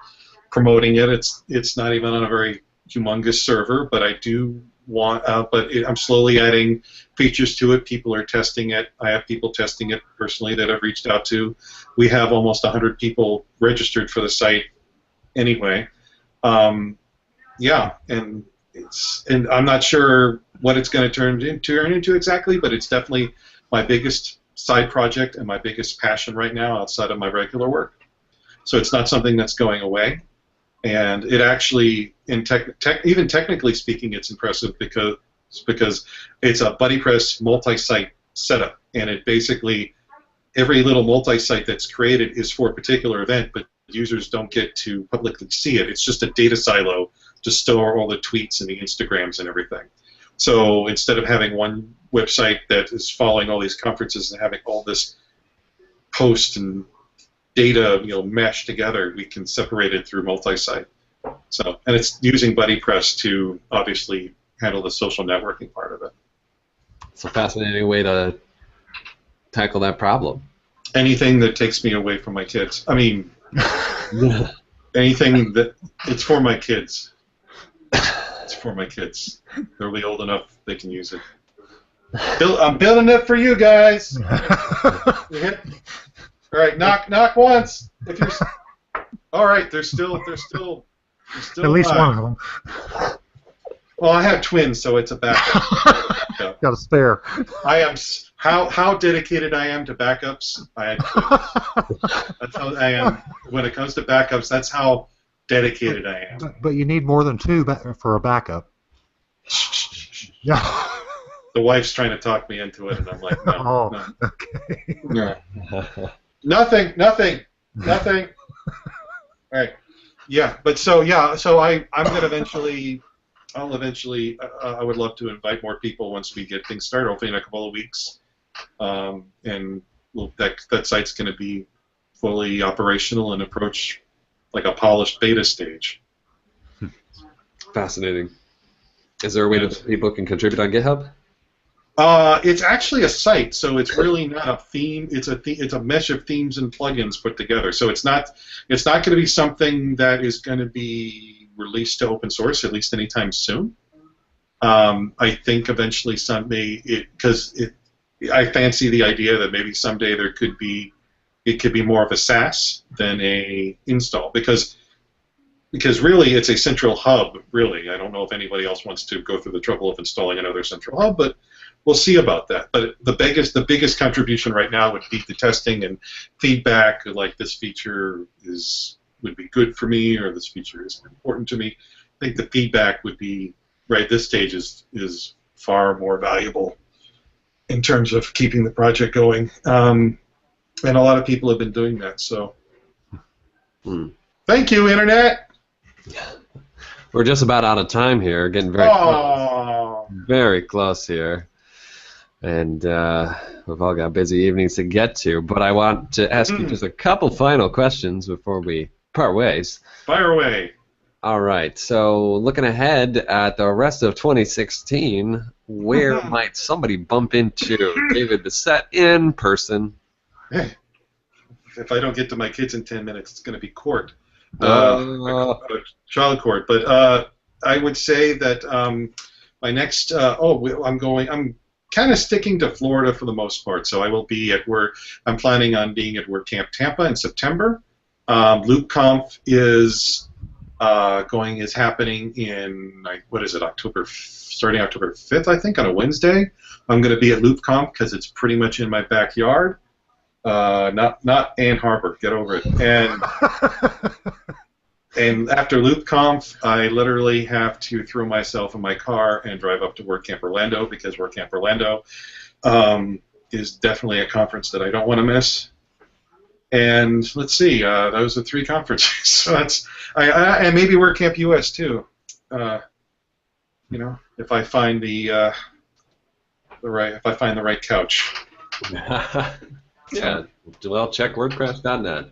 promoting it. It's not even on a very humongous server, but I do want. I'm slowly adding features to it. People are testing it. I have people testing it personally that I've reached out to. We have almost 100 people registered for the site anyway. Yeah, and I'm not sure what it's going to turn into exactly, but it's definitely my biggest side project and my biggest passion right now outside of my regular work. So it's not something that's going away, and it actually, even technically speaking, it's impressive because it's a BuddyPress multi-site setup, and it basically, every little multi-site that's created is for a particular event, but users don't get to publicly see it. It's just a data silo to store all the tweets and the Instagrams and everything. So instead of having one website that is following all these conferences and having all this post and data, meshed together, we can separate it through multi-site. So, and it's using BuddyPress to obviously handle the social networking part of it. It's a fascinating way to tackle that problem. Anything that takes me away from my kids. I mean, anything that, it's for my kids. It's for my kids. They'll be old enough they can use it. I'm building it for you guys. All right, knock once. If you're, all right, they're still At least alive. one of them. Well, I have twins, so it's a backup. Got a spare. I am how dedicated I am to backups. I had twins. That's how I am when it comes to backups. That's how dedicated I am. But you need more than two for a backup. Yeah. The wife's trying to talk me into it, and I'm like, no, no. Okay. No. Nothing. All right. Yeah, but so I'm gonna eventually. I would love to invite more people once we get things started. Hopefully in a couple of weeks, and that site's going to be fully operational and approach like a polished beta stage. Fascinating. Is there a way that people can contribute on GitHub? It's actually a site, so it's really not a theme. It's a mesh of themes and plugins put together. So it's not going to be something that is going to be released to open source, at least anytime soon. I think eventually I fancy the idea that maybe someday it could be more of a SaaS than a install, because really it's a central hub. Really, I don't know if anybody else wants to go through the trouble of installing another central hub, but we'll see about that. But the biggest contribution right now would be the testing and feedback, like this feature would be good for me, or this feature is important to me. I think the feedback would be, right at this stage, is far more valuable in terms of keeping the project going. And a lot of people have been doing that, so thank you, Internet! We're just about out of time here, getting very close here. And we've all got busy evenings to get to, but I want to ask you just a couple final questions before we part ways. Fire away. All right. So looking ahead at the rest of 2016, where might somebody bump into David Bisset in person? If I don't get to my kids in 10 minutes, it's going to be court. Child court. But I would say that my next. I'm kind of sticking to Florida for the most part. So I will be at I'm planning on being at WordCamp Tampa in September. LoopConf is happening in starting October 5th, I think, on a Wednesday. I'm going to be at LoopConf because it's pretty much in my backyard. Not Ann Arbor, get over it. And after LoopConf, I literally have to throw myself in my car and drive up to WordCamp Orlando, because WordCamp Orlando is definitely a conference that I don't want to miss. And let's see, those are 3 conferences. So and maybe WordCamp US too. you know, if I find the right couch. Yeah. Well, check WordPress.net.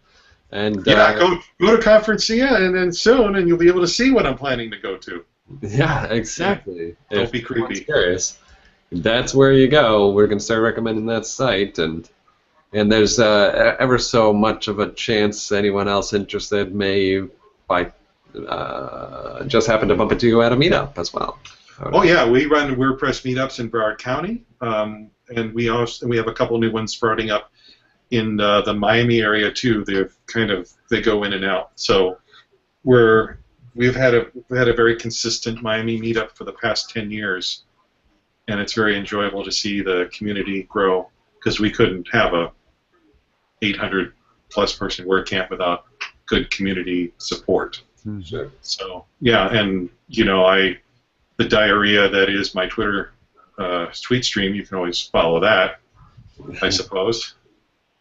And Yeah, go to Conferencia and then soon, and you'll be able to see what I'm planning to go to. Yeah, exactly. Yeah. Don't be creepy. Curious, that's where you go. We're going to start recommending that site, and there's ever so much of a chance anyone else interested may just happen to bump into you at a meetup as well. Oh yeah, we run WordPress meetups in Broward County, and we have a couple new ones sprouting up in the Miami area too. They go in and out. So we've had a very consistent Miami meetup for the past 10 years, and it's very enjoyable to see the community grow because we couldn't have a 800+ person WordCamp without good community support. Sure. So yeah, and the diarrhea that is my Twitter tweet stream, you can always follow that, I suppose.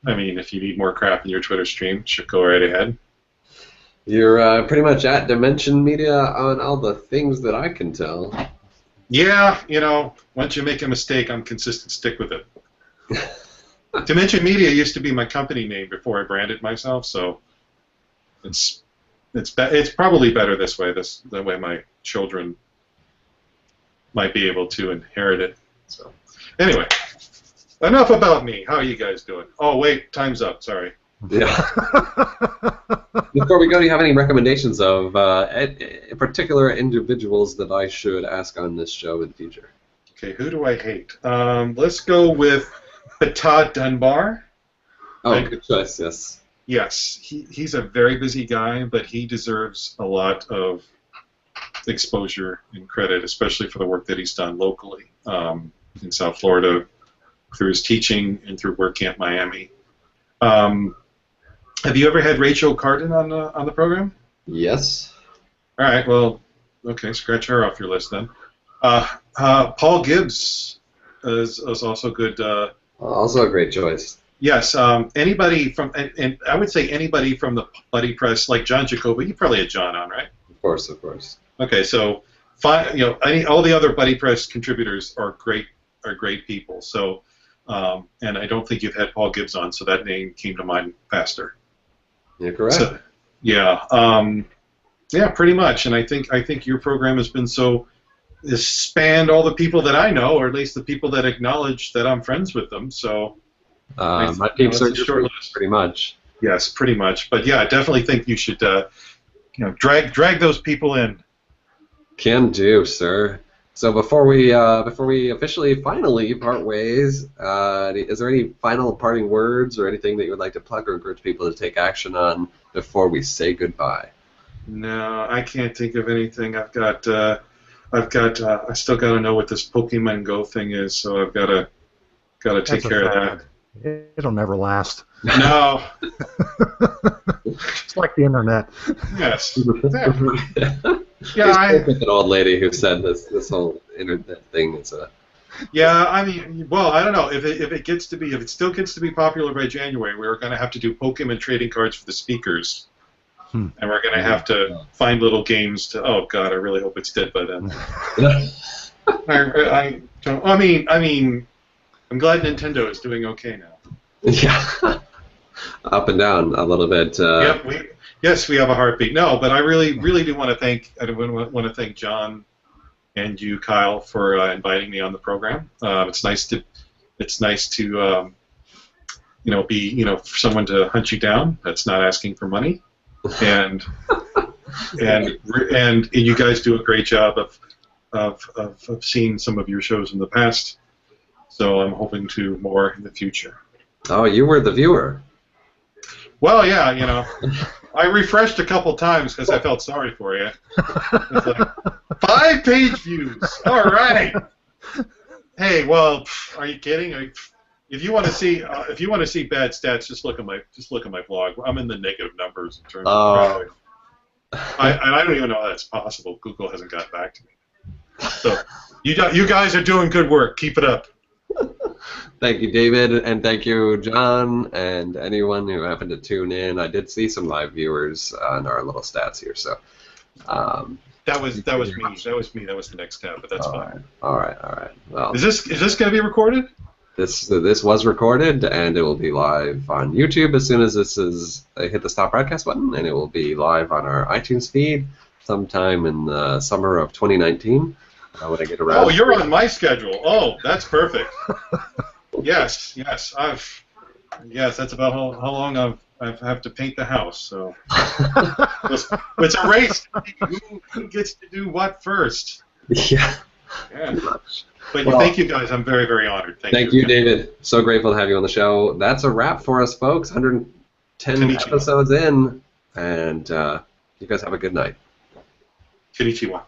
I mean, if you need more crap in your Twitter stream, should go right ahead. You're pretty much at Dimension Media on all the things that I can tell. Yeah, once you make a mistake, I'm consistent. Stick with it. Dimension Media used to be my company name before I branded myself, so it's probably better this way. That way my children might be able to inherit it. So anyway, enough about me. How are you guys doing? Oh wait, time's up. Sorry. Yeah. Before we go, do you have any recommendations of particular individuals that I should ask on this show in the future? Okay, who do I hate? Let's go with Todd Dunbar. Oh, good choice. Yes. Yes, he's a very busy guy, but he deserves a lot of exposure and credit, especially for the work that he's done locally in South Florida through his teaching and through WordCamp Miami. Have you ever had Rachel Carden on the program? Yes. All right. Well, okay. Scratch her off your list then. Paul Gibbs is also good. Also a great choice. Yes. Anybody from, and I would say anybody from the BuddyPress, like John Jacoby. You probably had John on, right? Of course, of course. Okay. So, all the other BuddyPress contributors are great people. So, and I don't think you've had Paul Gibbs on, so that name came to mind faster. You're correct. So, yeah. Yeah, pretty much. And I think your program has spanned all the people that I know, or at least the people that acknowledge that I'm friends with them. So my team's a short list, pretty much. Yes, pretty much. But yeah, I definitely think you should drag those people in. Can do, sir. So before we officially finally part ways, is there any final parting words or anything that you would like to plug or encourage people to take action on before we say goodbye? No, I can't think of anything. I still got to know what this Pokemon Go thing is, so I've got to take care of that. It'll never last. No. It's like the internet. Yes. Yeah, I with an old lady who said this whole internet thing is a. Yeah, I mean, well, I don't know if it still gets to be popular by January, we're going to have to do Pokemon trading cards for the speakers, and we're going to have to find little games to. Oh God, I really hope it's dead by then. I don't. I mean, I'm glad Nintendo is doing okay now. Yeah. Up and down a little bit. Yep. Yes, we have a heartbeat. No, but I really do want to thank John and you, Kyle, for inviting me on the program. It's nice to be for someone to hunt you down. That's not asking for money, and you guys do a great job of seeing some of your shows in the past. So I'm hoping to more in the future. Oh, you were the viewer. Well, yeah, I refreshed a couple times because I felt sorry for you. It's like 5 page views. All right. Hey, well, are you kidding? If you want to see bad stats, just look at my blog. I'm in the negative numbers in terms of traffic. I don't even know how that's possible. Google hasn't got back to me. So you guys are doing good work. Keep it up. Thank you, David, and thank you, John, and anyone who happened to tune in. I did see some live viewers on our little stats here, so That was me. That was me. That was the next tab, but that's fine. All right. Well, is this going to be recorded? This was recorded, and it will be live on YouTube as soon as this is. I hit the stop broadcast button, and it will be live on our iTunes feed sometime in the summer of 2019. When I get around. Oh, you're on my schedule. Oh, that's perfect. Yes. Yes, that's about how long I have to paint the house. So it's a race. Who gets to do what first? Yeah. But thank you guys. I'm very, very honored. Thank you, David. So grateful to have you on the show. That's a wrap for us, folks. 110 episodes in, and you guys have a good night. Konnichiwa.